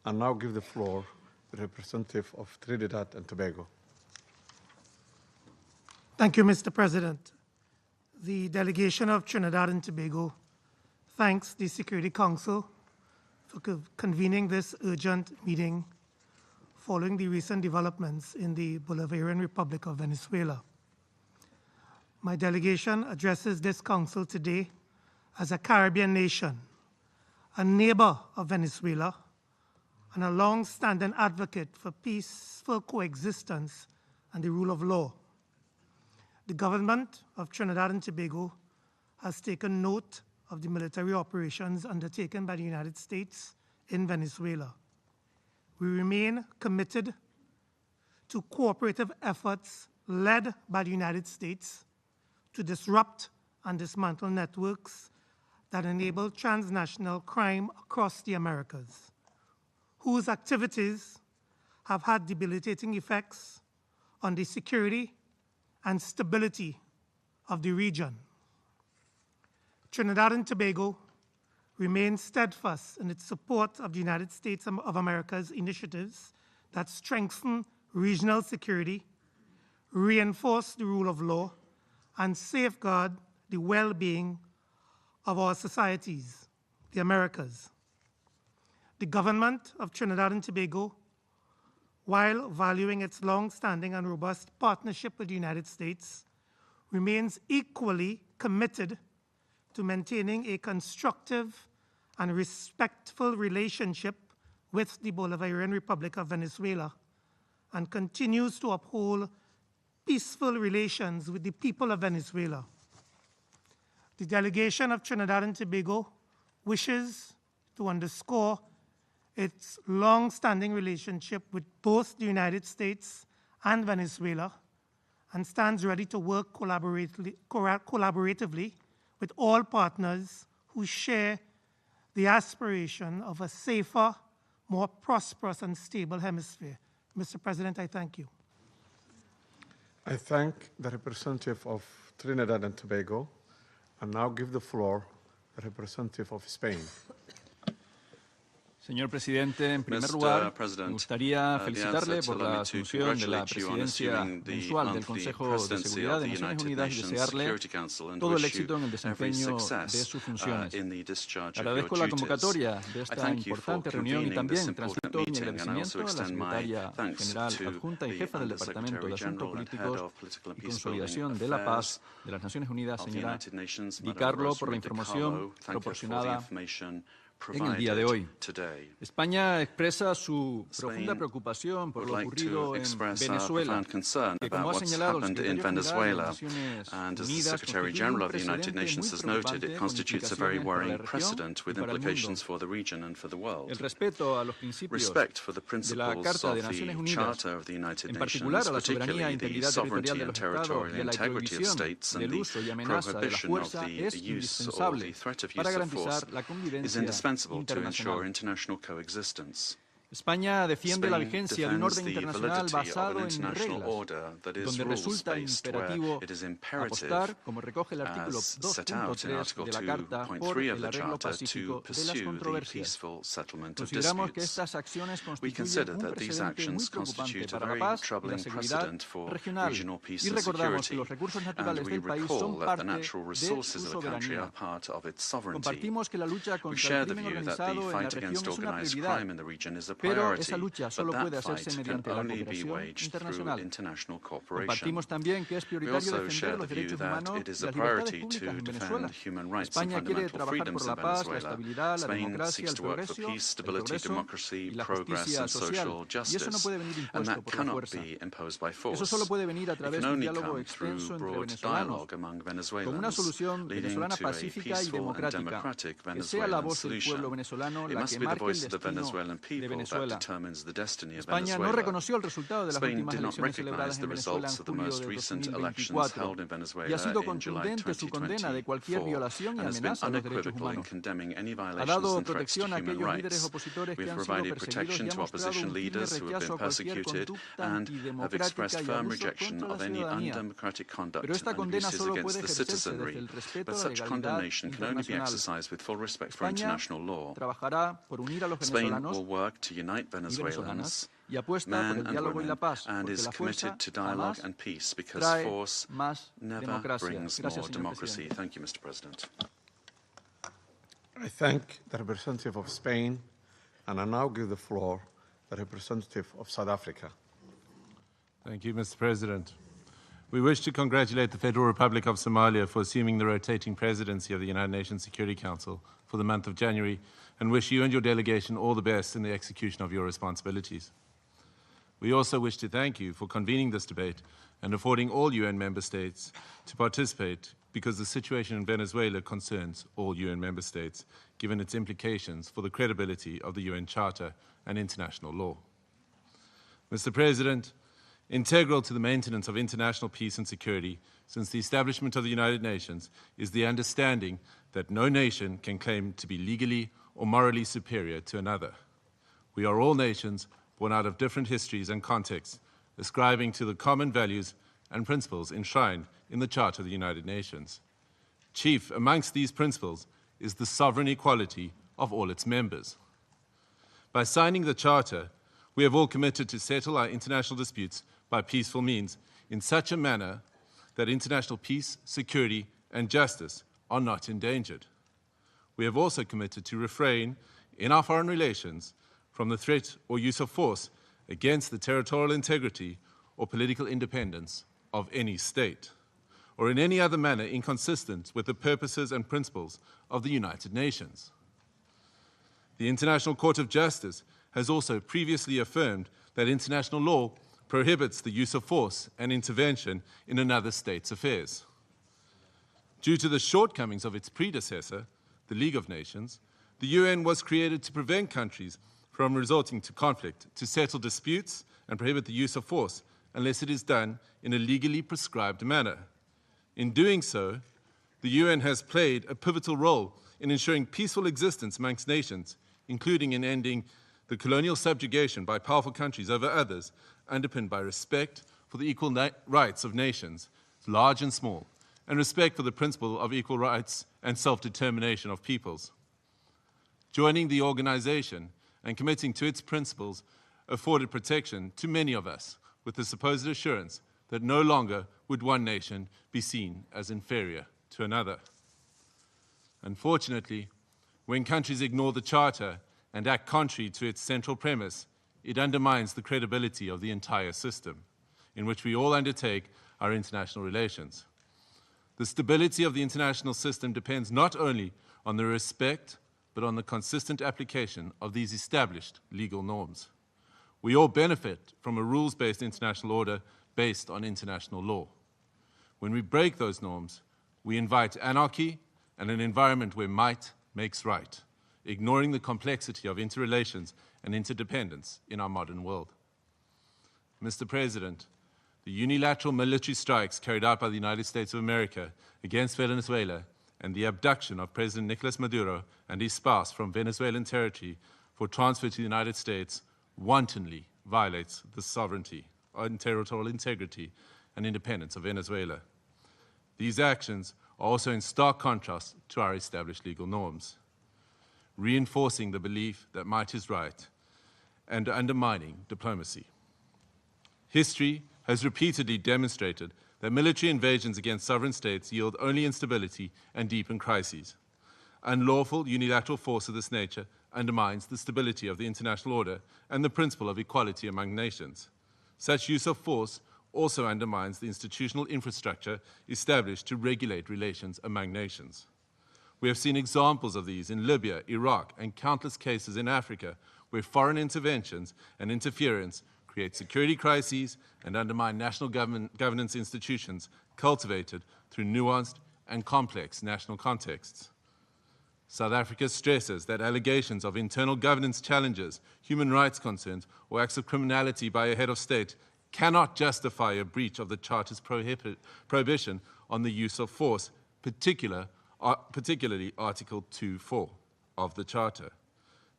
and now give the floor to the representative of Trinidad and Tobago. Thank you, Mr. President. The delegation of Trinidad and Tobago thanks the Security Council for convening this urgent meeting following the recent developments in the Bolivarian Republic of Venezuela. My delegation addresses this council today as a Caribbean nation, a neighbor of Venezuela, and a long-standing advocate for peaceful coexistence and the rule of law. The government of Trinidad and Tobago has taken note of the military operations undertaken by the United States in Venezuela. We remain committed to cooperative efforts led by the United States to disrupt and dismantle networks that enable transnational crime across the Americas, whose activities have had debilitating effects on the security and stability of the region. Trinidad and Tobago remains steadfast in its support of the United States of America's initiatives that strengthen regional security, reinforce the rule of law, and safeguard the well-being of our societies, the Americas. The government of Trinidad and Tobago, while valuing its long-standing and robust partnership with the United States, remains equally committed to maintaining a constructive and respectful relationship with the Bolivarian Republic of Venezuela and continues to uphold peaceful relations with the people of Venezuela. The delegation of Trinidad and Tobago wishes to underscore its long-standing relationship with both the United States and Venezuela and stands ready to work collaboratively with all partners who share the aspiration of a safer, more prosperous and stable hemisphere. Mr. President, I thank you. I thank the representative of Trinidad and Tobago and now give the floor to the representative of Spain. Señor presidente, en primer lugar, me gustaría felicitarle por la asunción de la presidencia mensual del Consejo de Seguridad de Naciones Unidas y desearle todo el éxito en el desempeño de sus funciones. Agradezco la convocatoria de esta importante reunión y también transmito mi agradecimiento a la secretaria general adjunta y jefa del Departamento de Asuntos Políticos y Consolidación de la Paz de las Naciones Unidas, señora Di Carlo, por la información proporcionada en el día de hoy. España expresa su profunda preocupación por lo ocurrido en Venezuela, que, como ha señalado el Secretario General de las Naciones Unidas, constituye un precedente muy preocupante para la región y para el mundo. El respeto a los principios de la Carta de Naciones Unidas, en particular a la soberanía e integridad territorial de los Estados y a la prohibición del uso y amenaza de la fuerza es indispensable para garantizar la convivencia international coexistence. España defiende la vigencia de un orden internacional basado en reglas, donde resulta imperativo apostar, como recoge el artículo 2.3 de la Carta, por el arreglo pacífico de las controversias. Consideramos que estas acciones constituyen un precedente muy preocupante para la paz y la seguridad regional y recordamos que los recursos naturales del país son parte de su soberanía. Compartimos que la lucha contra el crimen organizado en la región es una prioridad priority, but that fight can only be waged through international cooperation. We also share the view that it is a priority to defend human rights and fundamental freedoms in Venezuela. Spain seeks to work for peace, stability, democracy, progress, and social justice, and that cannot be imposed by force. It can only come through broad dialogue among Venezuelans, leading to a peaceful and democratic Venezuelan solution. It must be the voice of the Venezuelan people that determines the destiny of Venezuela. Spain did not recognize the results of the most recent elections held in Venezuela in July 2024 and has been unequivocal in condemning any violations and threats to human rights. We have provided protection to opposition leaders who have been persecuted and have expressed firm rejection of any undemocratic conduct and abuses against the citizenry. But such condemnation can only be exercised with full respect for international law. Spain will work to unite Venezuelans, men and women, and is committed to dialogue and peace because force never brings more democracy. Thank you, Mr. President. I thank the representative of Spain, and I now give the floor to the representative of South Africa. Thank you, Mr. President. We wish to congratulate the Federal Republic of Somalia for assuming the rotating presidency of the United Nations Security Council for the month of January, and wish you and your delegation all the best in the execution of your responsibilities. We also wish to thank you for convening this debate and affording all UN member states to participate, because the situation in Venezuela concerns all UN member states, given its implications for the credibility of the UN Charter and international law. Mr. President, integral to the maintenance of international peace and security since the establishment of the United Nations is the understanding that no nation can claim to be legally or morally superior to another. We are all nations born out of different histories and contexts, ascribing to the common values and principles enshrined in the Charter of the United Nations. Chief amongst these principles is the sovereign equality of all its members. By signing the Charter, we have all committed to settle our international disputes by peaceful means in such a manner that international peace, security, and justice are not endangered. We have also committed to refrain in our foreign relations from the threat or use of force against the territorial integrity or political independence of any state, or in any other manner inconsistent with the purposes and principles of the United Nations. The International Court of Justice has also previously affirmed that international law prohibits the use of force and intervention in another state's affairs. Due to the shortcomings of its predecessor, the League of Nations, the UN was created to prevent countries from resorting to conflict, to settle disputes, and prohibit the use of force unless it is done in a legally prescribed manner. In doing so, the UN has played a pivotal role in ensuring peaceful existence amongst nations, including in ending the colonial subjugation by powerful countries over others, underpinned by respect for the equal rights of nations, large and small, and respect for the principle of equal rights and self-determination of peoples. Joining the organization and committing to its principles afforded protection to many of us, with the supposed assurance that no longer would one nation be seen as inferior to another. Unfortunately, when countries ignore the Charter and act contrary to its central premise, it undermines the credibility of the entire system in which we all undertake our international relations. The stability of the international system depends not only on the respect, but on the consistent application of these established legal norms. We all benefit from a rules-based international order based on international law. When we break those norms, we invite anarchy and an environment where might makes right, ignoring the complexity of interrelations and interdependence in our modern world. Mr. President, the unilateral military strikes carried out by the United States of America against Venezuela and the abduction of President Nicolas Maduro and his spouse from Venezuelan territory for transfer to the United States wantonly violates the sovereignty and territorial integrity and independence of Venezuela. These actions are also in stark contrast to our established legal norms, reinforcing the belief that might is right and undermining diplomacy. History has repeatedly demonstrated that military invasions against sovereign states yield only instability and deepen crises. Unlawful unilateral force of this nature undermines the stability of the international order and the principle of equality among nations. Such use of force also undermines the institutional infrastructure established to regulate relations among nations. We have seen examples of these in Libya, Iraq, and countless cases in Africa where foreign interventions and interference create security crises and undermine national governance institutions cultivated through nuanced and complex national contexts. South Africa stresses that allegations of internal governance challenges, human rights concerns, or acts of criminality by a head of state cannot justify a breach of the Charter's prohibition on the use of force, particularly Article 2.4 of the Charter.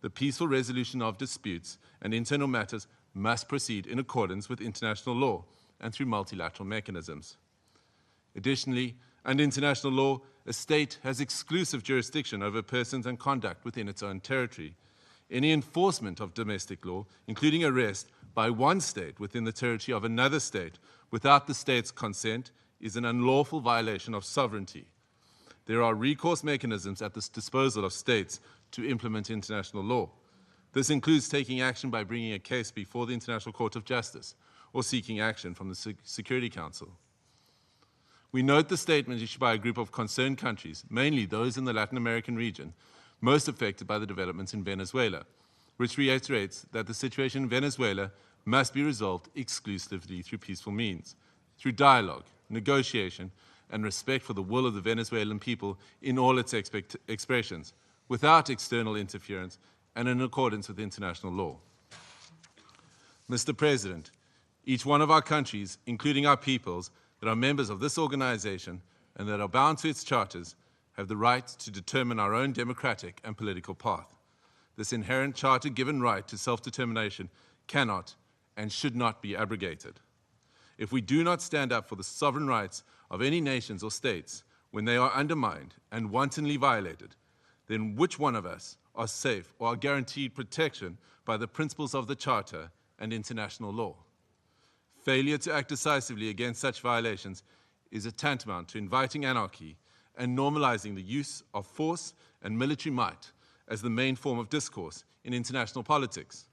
The peaceful resolution of disputes and internal matters must proceed in accordance with international law and through multilateral mechanisms. Additionally, under international law, a state has exclusive jurisdiction over persons and conduct within its own territory. Any enforcement of domestic law, including arrest by one state within the territory of another state without the state's consent, is an unlawful violation of sovereignty. There are recourse mechanisms at the disposal of states to implement international law. This includes taking action by bringing a case before the International Court of Justice or seeking action from the Security Council. We note the statement issued by a group of concerned countries, mainly those in the Latin American region, most affected by the developments in Venezuela, which reiterates that the situation in Venezuela must be resolved exclusively through peaceful means, through dialogue, negotiation, and respect for the will of the Venezuelan people in all its expressions, without external interference and in accordance with international law. Mr. President, each one of our countries, including our peoples, that are members of this organization and that are bound to its charters, have the right to determine our own democratic and political path. This inherent charter-given right to self-determination cannot and should not be abrogated. If we do not stand up for the sovereign rights of any nations or states when they are undermined and wantonly violated, then which one of us are safe or are guaranteed protection by the principles of the Charter and international law? Failure to act decisively against such violations is a tantamount to inviting anarchy and normalizing the use of force and military might as the main form of discourse in international politics.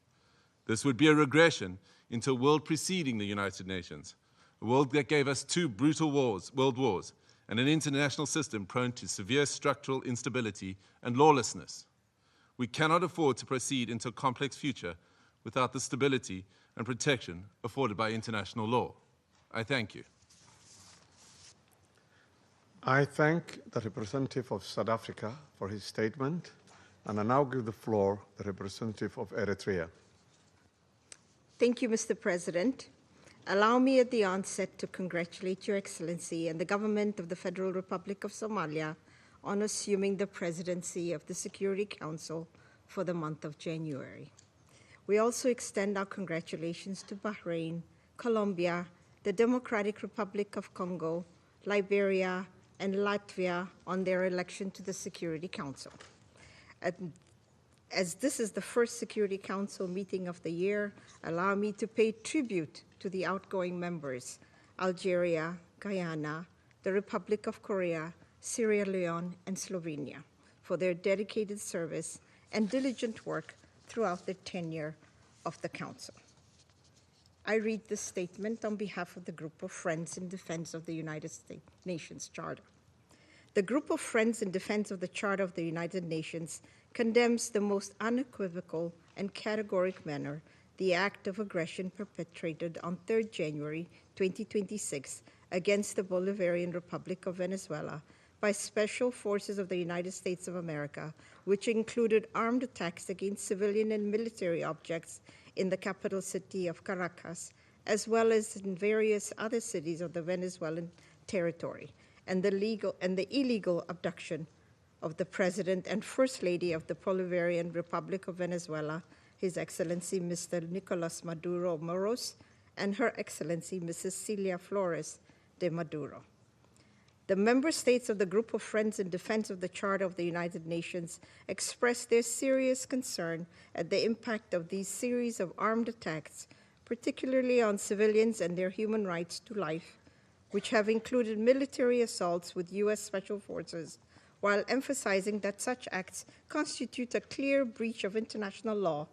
This would be a regression into a world preceding the United Nations, a world that gave us two brutal world wars, and an international system prone to severe structural instability and lawlessness. We cannot afford to proceed into a complex future without the stability and protection afforded by international law. I thank you. I thank the representative of South Africa for his statement, and I now give the floor to the representative of Eritrea. Thank you, Mr. President. Allow me at the onset to congratulate Your Excellency and the government of the Federal Republic of Somalia on assuming the presidency of the Security Council for the month of January. We also extend our congratulations to Bahrain, Colombia, the Democratic Republic of Congo, Liberia, and Latvia on their election to the Security Council. As this is the first Security Council meeting of the year, allow me to pay tribute to the outgoing members, Algeria, Guyana, the Republic of Korea, Sierra Leone, and Slovenia, for their dedicated service and diligent work throughout the tenure of the Council. I read this statement on behalf of the Group of Friends in Defense of the United Nations Charter. The Group of Friends in Defense of the Charter of the United Nations condemns the most unequivocal and categoric manner the act of aggression perpetrated on 3rd January 2026 against the Bolivarian Republic of Venezuela by special forces of the United States of America, which included armed attacks against civilian and military objects in the capital city of Caracas, as well as in various other cities of the Venezuelan territory, and the illegal abduction of the President and First Lady of the Bolivarian Republic of Venezuela, His Excellency Mr. Nicolas Maduro Moros, and Her Excellency Mrs. Celia Flores de Maduro. The member states of the Group of Friends in Defense of the Charter of the United Nations expressed their serious concern at the impact of these series of armed attacks, particularly on civilians and their human rights to life, which have included military assaults with U.S. Special Forces while emphasizing that such acts constitute a clear breach of international law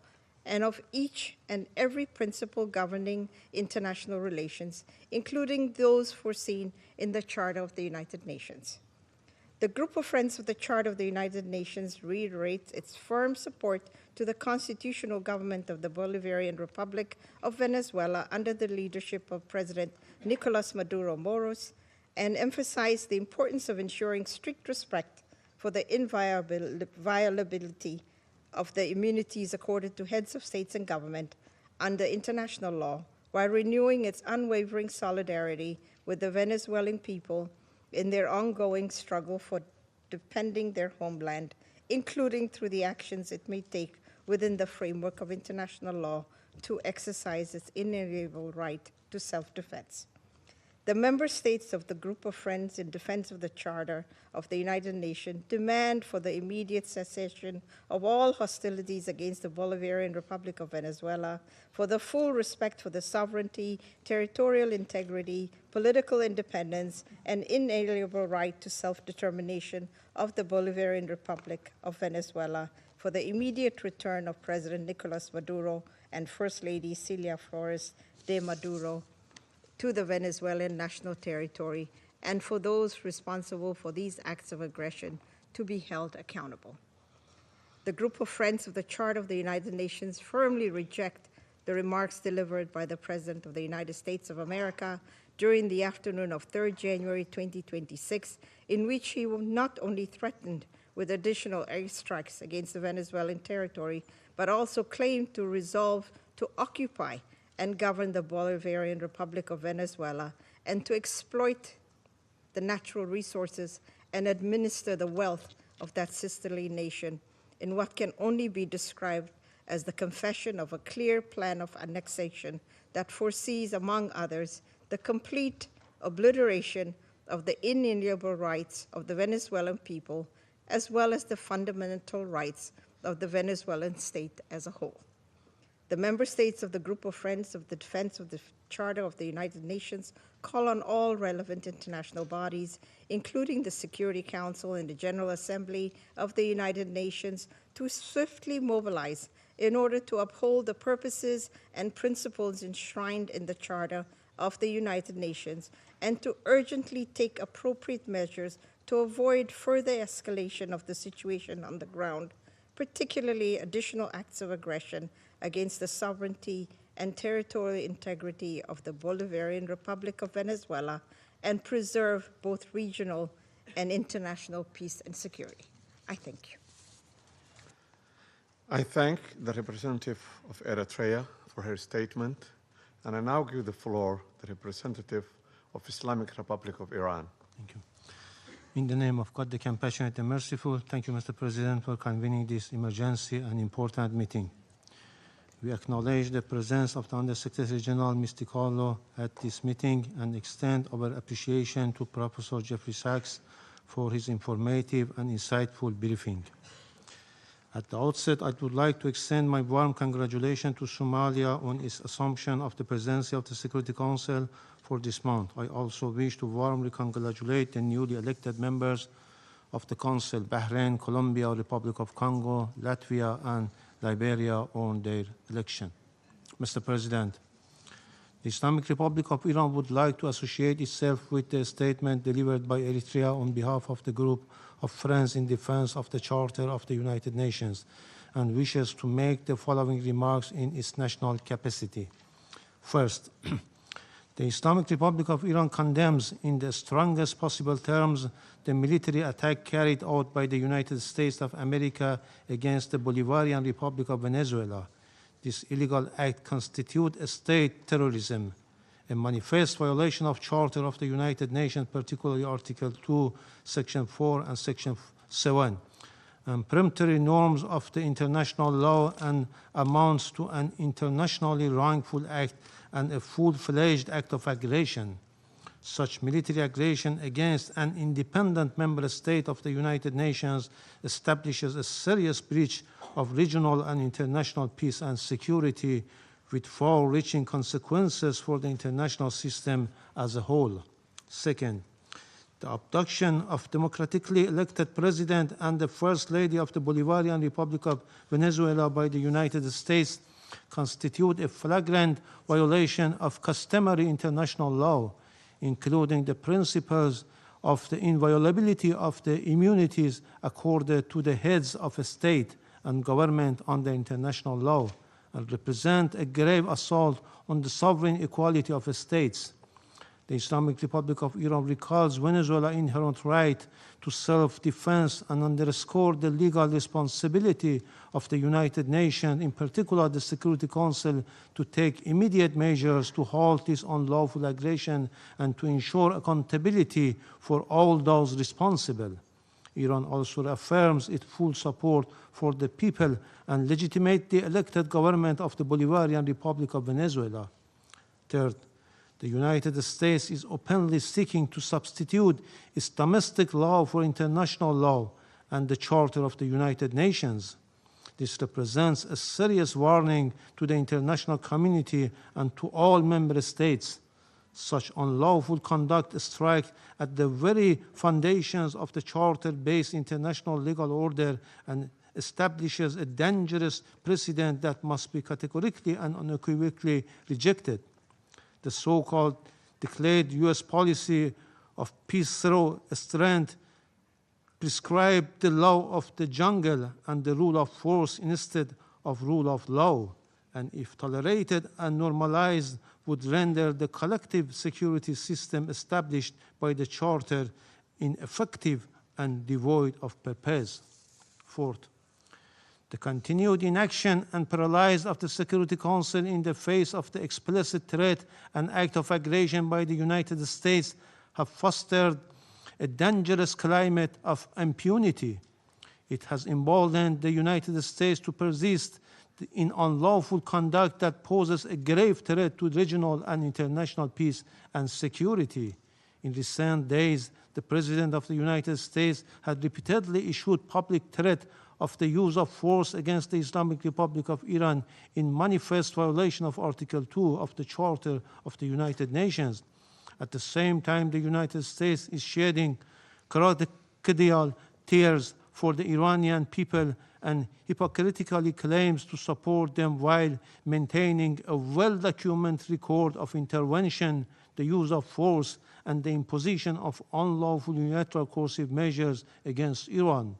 and of each and every principle governing international relations, including those foreseen in the Charter of the United Nations. The Group of Friends of the Charter of the United Nations reiterates its firm support to the constitutional government of the Bolivarian Republic of Venezuela under the leadership of President Nicolas Maduro Moros, and emphasize the importance of ensuring strict respect for the inviolability of the immunities accorded to heads of states and government under international law, while renewing its unwavering solidarity with the Venezuelan people in their ongoing struggle for defending their homeland, including through the actions it may take within the framework of international law to exercise its inalienable right to self-defense. The member states of the Group of Friends in Defense of the Charter of the United Nations demand for the immediate cessation of all hostilities against the Bolivarian Republic of Venezuela, for the full respect for the sovereignty, territorial integrity, political independence, and inalienable right to self-determination of the Bolivarian Republic of Venezuela, for the immediate return of President Nicolas Maduro and First Lady Celia Flores de Maduro to the Venezuelan national territory, and for those responsible for these acts of aggression to be held accountable. The Group of Friends of the Charter of the United Nations firmly reject the remarks delivered by the President of the United States of America during the afternoon of 3rd January 2026, in which he not only threatened with additional airstrikes against the Venezuelan territory, but also claimed to resolve to occupy and govern the Bolivarian Republic of Venezuela, and to exploit the natural resources and administer the wealth of that sisterly nation in what can only be described as the confession of a clear plan of annexation that foresees, among others, the complete obliteration of the inalienable rights of the Venezuelan people, as well as the fundamental rights of the Venezuelan state as a whole. The member states of the Group of Friends of the Defense of the Charter of the United Nations call on all relevant international bodies, including the Security Council and the General Assembly of the United Nations, to swiftly mobilize in order to uphold the purposes and principles enshrined in the Charter of the United Nations, and to urgently take appropriate measures to avoid further escalation of the situation on the ground, particularly additional acts of aggression against the sovereignty and territorial integrity of the Bolivarian Republic of Venezuela, and preserve both regional and international peace and security. I thank you. I thank the representative of Eritrea for her statement, and I now give the floor to the representative of Islamic Republic of Iran. Thank you. In the name of God, the Compassionate and Merciful, thank you, Mr. President, for convening this emergency and important meeting. We acknowledge the presence of the Undersecretary General, Mr. Carlo, at this meeting and extend our appreciation to Professor Jeffrey Sachs for his informative and insightful briefing. At the outset, I would like to extend my warm congratulations to Somalia on its assumption of the presidency of the Security Council for this month. I also wish to warmly congratulate the newly elected members of the Council, Bahrain, Colombia, Republic of Congo, Latvia, and Liberia on their election. Mr. President, the Islamic Republic of Iran would like to associate itself with the statement delivered by Eritrea on behalf of the Group of Friends in Defense of the Charter of the United Nations, and wishes to make the following remarks in its national capacity. First, the Islamic Republic of Iran condemns in the strongest possible terms the military attack carried out by the United States of America against the Bolivarian Republic of Venezuela. This illegal act constitutes a state terrorism, a manifest violation of Charter of the United Nations, particularly Article 2, Section 4, and Section 7, and peremptory norms of the international law, and amounts to an internationally wrongful act and a full-fledged act of aggression. Such military aggression against an independent member state of the United Nations establishes a serious breach of regional and international peace and security, with far-reaching consequences for the international system as a whole. Second, The abduction of democratically elected president and the First Lady of the Bolivarian Republic of Venezuela by the United States constitute a flagrant violation of customary international law, including the principles of the inviolability of the immunities accorded to the heads of a state and government under international law, and represent a grave assault on the sovereign equality of states. The Islamic Republic of Iran recalls Venezuela's inherent right to self-defense and underscored the legal responsibility of the United Nations, in particular the Security Council, to take immediate measures to halt this unlawful aggression and to ensure accountability for all those responsible. Iran also affirms its full support for the people and legitimate the elected government of the Bolivarian Republic of Venezuela. Third, the United States is openly seeking to substitute its domestic law for international law and the Charter of the United Nations. This represents a serious warning to the international community and to all member states. Such unlawful conduct strikes at the very foundations of the Charter-based international legal order and establishes a dangerous precedent that must be categorically and unequivocally rejected. The so-called declared U.S. policy of peace through strength prescribed the law of the jungle and the rule of force instead of rule of law, and if tolerated and normalized, would render the collective security system established by the Charter ineffective and devoid of purpose. Fourth, the continued inaction and paralysis of the Security Council in the face of the explicit threat and act of aggression by the United States have fostered a dangerous climate of impunity. It has emboldened the United States to persist in unlawful conduct that poses a grave threat to regional and international peace and security. In recent days, the President of the United States had repeatedly issued public threat of the use of force against the Islamic Republic of Iran in manifest violation of Article 2 of the Charter of the United Nations. At the same time, the United States is shedding crocodile tears for the Iranian people and hypocritically claims to support them while maintaining a well-documented record of intervention, the use of force, and the imposition of unlawful unilateral coercive measures against Iran.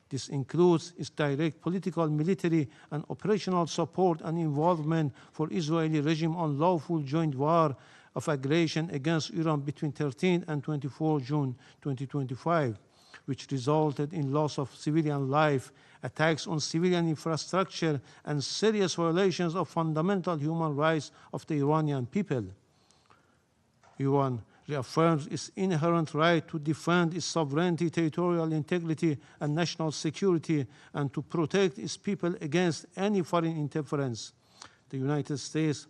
This includes its direct political, military, and operational support and involvement for Israeli regime unlawful joint war of aggression against Iran between 13 and 24 June 2025, which resulted in loss of civilian life, attacks on civilian infrastructure, and serious violations of fundamental human rights of the Iranian people. Iran reaffirms its inherent right to defend its sovereignty, territorial integrity, and national security, and to protect its people against any foreign interference. The United States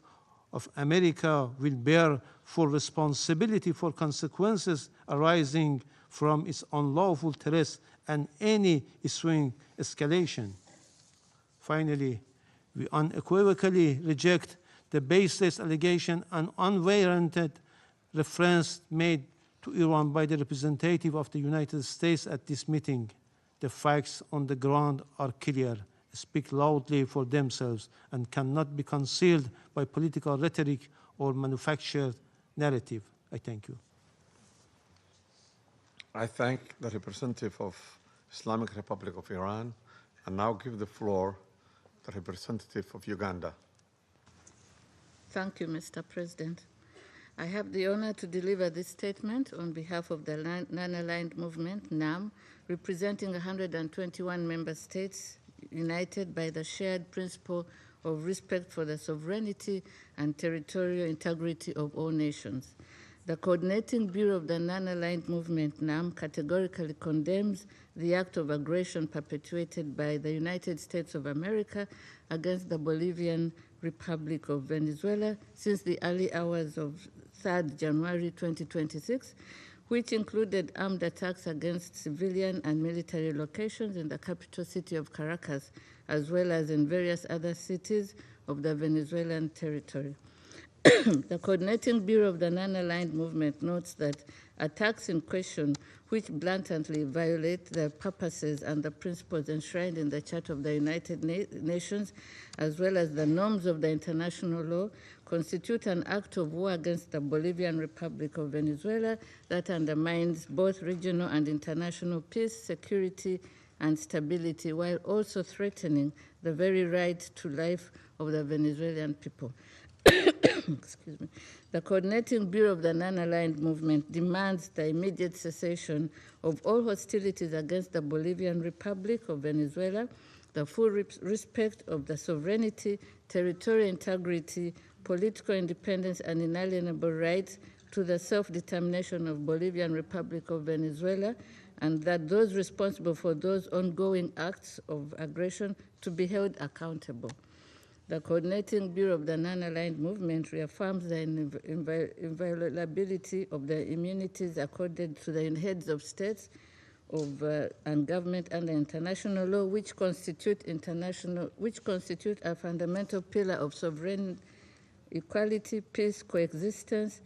of America will bear full responsibility for consequences arising from its unlawful threats and any ensuing escalation. Finally, we unequivocally reject the baseless allegation and unwarranted reference made to Iran by the representative of the United States at this meeting. The facts on the ground are clear, speak loudly for themselves, and cannot be concealed by political rhetoric or manufactured narrative. I thank you. I thank the representative of Islamic Republic of Iran and now give the floor to the representative of Uganda. Thank you, Mr. President. I have the honor to deliver this statement on behalf of the Non-Aligned Movement, NAM, representing 121 member states united by the shared principle of respect for the sovereignty and territorial integrity of all nations. The Coordinating Bureau of the Non-Aligned Movement, NAM, categorically condemns the act of aggression perpetuated by the United States of America against the Bolivian Republic of Venezuela since the early hours of 3rd January 2026, which included armed attacks against civilian and military locations in the capital city of Caracas, as well as in various other cities of the Venezuelan territory. The Coordinating Bureau of the Non-Aligned Movement notes that attacks in question, which blatantly violate the purposes and the principles enshrined in the Charter of the United Nations, as well as the norms of the international law, constitute an act of war against the Bolivian Republic of Venezuela that undermines both regional and international peace, security, and stability, while also threatening the very right to life of the Venezuelan people. Excuse me. The Coordinating Bureau of the Non-Aligned Movement demands the immediate cessation of all hostilities against the Bolivian Republic of Venezuela, the full respect of the sovereignty, territorial integrity, political independence, and inalienable rights to the self-determination of Bolivian Republic of Venezuela, and that those responsible for those ongoing acts of aggression to be held accountable. The Coordinating Bureau of the Non-Aligned Movement reaffirms the inviolability of the immunities accorded to the heads of states and government under international law, which constitute a fundamental pillar of sovereign equality, peace, coexistence,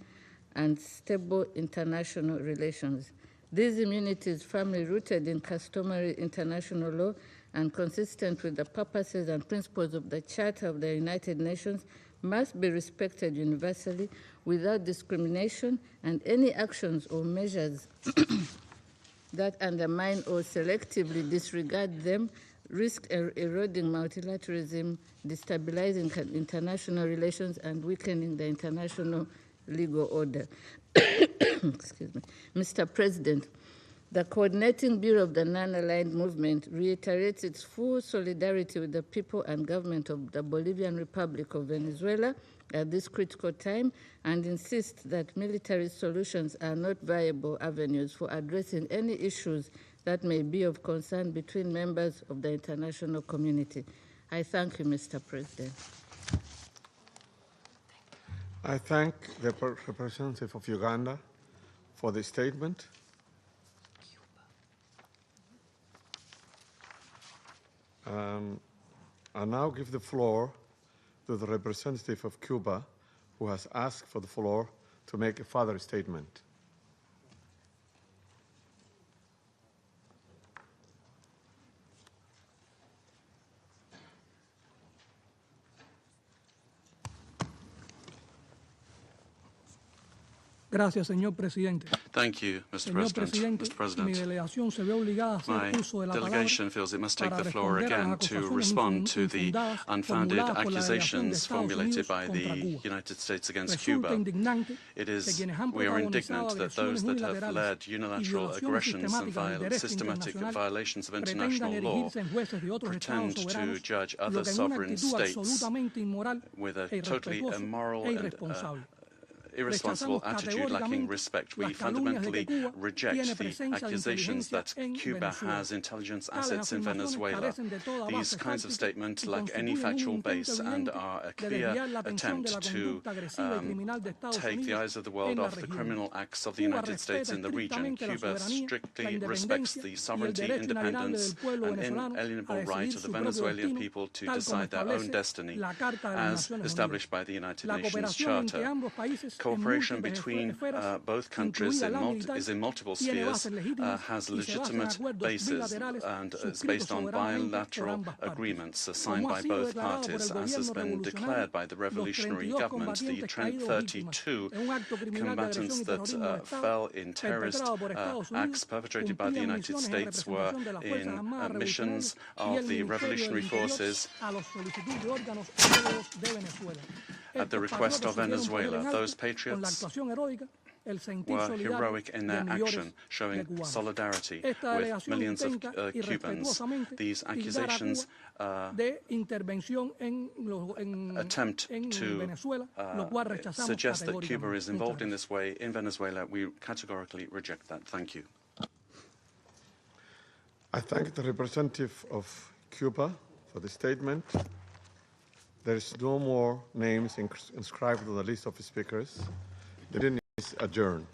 and stable international relations. These immunities, firmly rooted in customary international law and consistent with the purposes and principles of the Charter of the United Nations, must be respected universally without discrimination, and any actions or measures that undermine or selectively disregard them risk eroding multilateralism, destabilizing international relations, and weakening the international legal order. Excuse me. Mr. President, the Coordinating Bureau of the Non-Aligned Movement reiterates its full solidarity with the people and government of the Bolivian Republic of Venezuela at this critical time, and insists that military solutions are not viable avenues for addressing any issues that may be of concern between members of the international community. I thank you, Mr. President. I thank the representative of Uganda for the statement. I now give the floor to the representative of Cuba, who has asked for the floor to make a further statement. Gracias, señor presidente. Thank you, Mr. Señor President. Mr. mi President, delegación se ve obligada a hacer my uso de la delegation palabra feels it must take para the floor responder a again las to acusaciones respond to the infundadas unfounded formuladas por la delegación de accusations Estados formulated Unidos by contra the Cuba. United States against Resulta Cuba. indignante It que is, quienes han we are protagonizado indignant that those agresiones that have led unilaterales y unilateral violaciones aggressions and sistemáticas del derecho systematic internacional violations of pretendan international law erigirse en jueces de otros estados pretend to soberanos, judge lo other que en una sovereign actitud states absolutamente inmoral with a e totally irrespetuoso immoral e and irresponsable. irresponsible Rechazamos attitude lacking categóricamente respect. We las calumnias de fundamentally que Cuba reject tiene the presencia de accusations inteligencia that en Cuba Venezuela. has intelligence Tales assets in afirmaciones Venezuela. carecen de toda These base kinds of fáctica statements y lack any constituyen un factual intento base and evidente are a de clear desviar la atención de la attempt to conducta agresiva y criminal de Estados take the Unidos eyes of the world en la off the región. criminal acts of the Cuba United States respeta in the region. estrictamente la Cuba soberanía, la strictly respects independencia the y el sovereignty, derecho inalienable independence, del pueblo and venezolano a inalienable right decidir of su the propio Venezuelan destino, people to tal como decide their own establece destiny la Carta de las as Naciones established Unidas. by the United La Nations cooperación entre Charter. ambos países en Cooperation múltiples between esferas, both countries incluida la militar, is in multiple tiene spheres, bases legítimas has y se basa en legitimate acuerdos bases bilaterales and is suscritos based on soberanamente por bilateral ambas partes. agreements signed Como ha by sido both declarado por parties, el as has gobierno been declared by the revolutionary los 32 government, the combatientes caídos o víctimas 32 en un acto criminal de agresión combatants y that terrorismo de Estado fell in terrorist perpetrado por Estados Unidos acts perpetrated by the cumplían United misiones en States were representación de las Fuerzas in Armadas missions Revolucionarias y of el the Ministerio del revolutionary Interior forces a la solicitud de órganos heroicos de Venezuela. at the Estos request of patriotas supieron poner Venezuela. en alto Those con la patriots actuación heroica el sentir were solidario heroic in de their millones action, showing de cubanos. solidarity Esta with delegación millions of intenta Cubans. irrespetuosamente These tildar a accusations Cuba de intervención en attempt to Venezuela, lo cual rechazamos suggest that Cuba categóricamente. is involved in this way in Venezuela. We categorically reject that. Thank you. I thank the representative of Cuba for the statement. There is no more names inscribed on the list of speakers. The meeting is adjourned.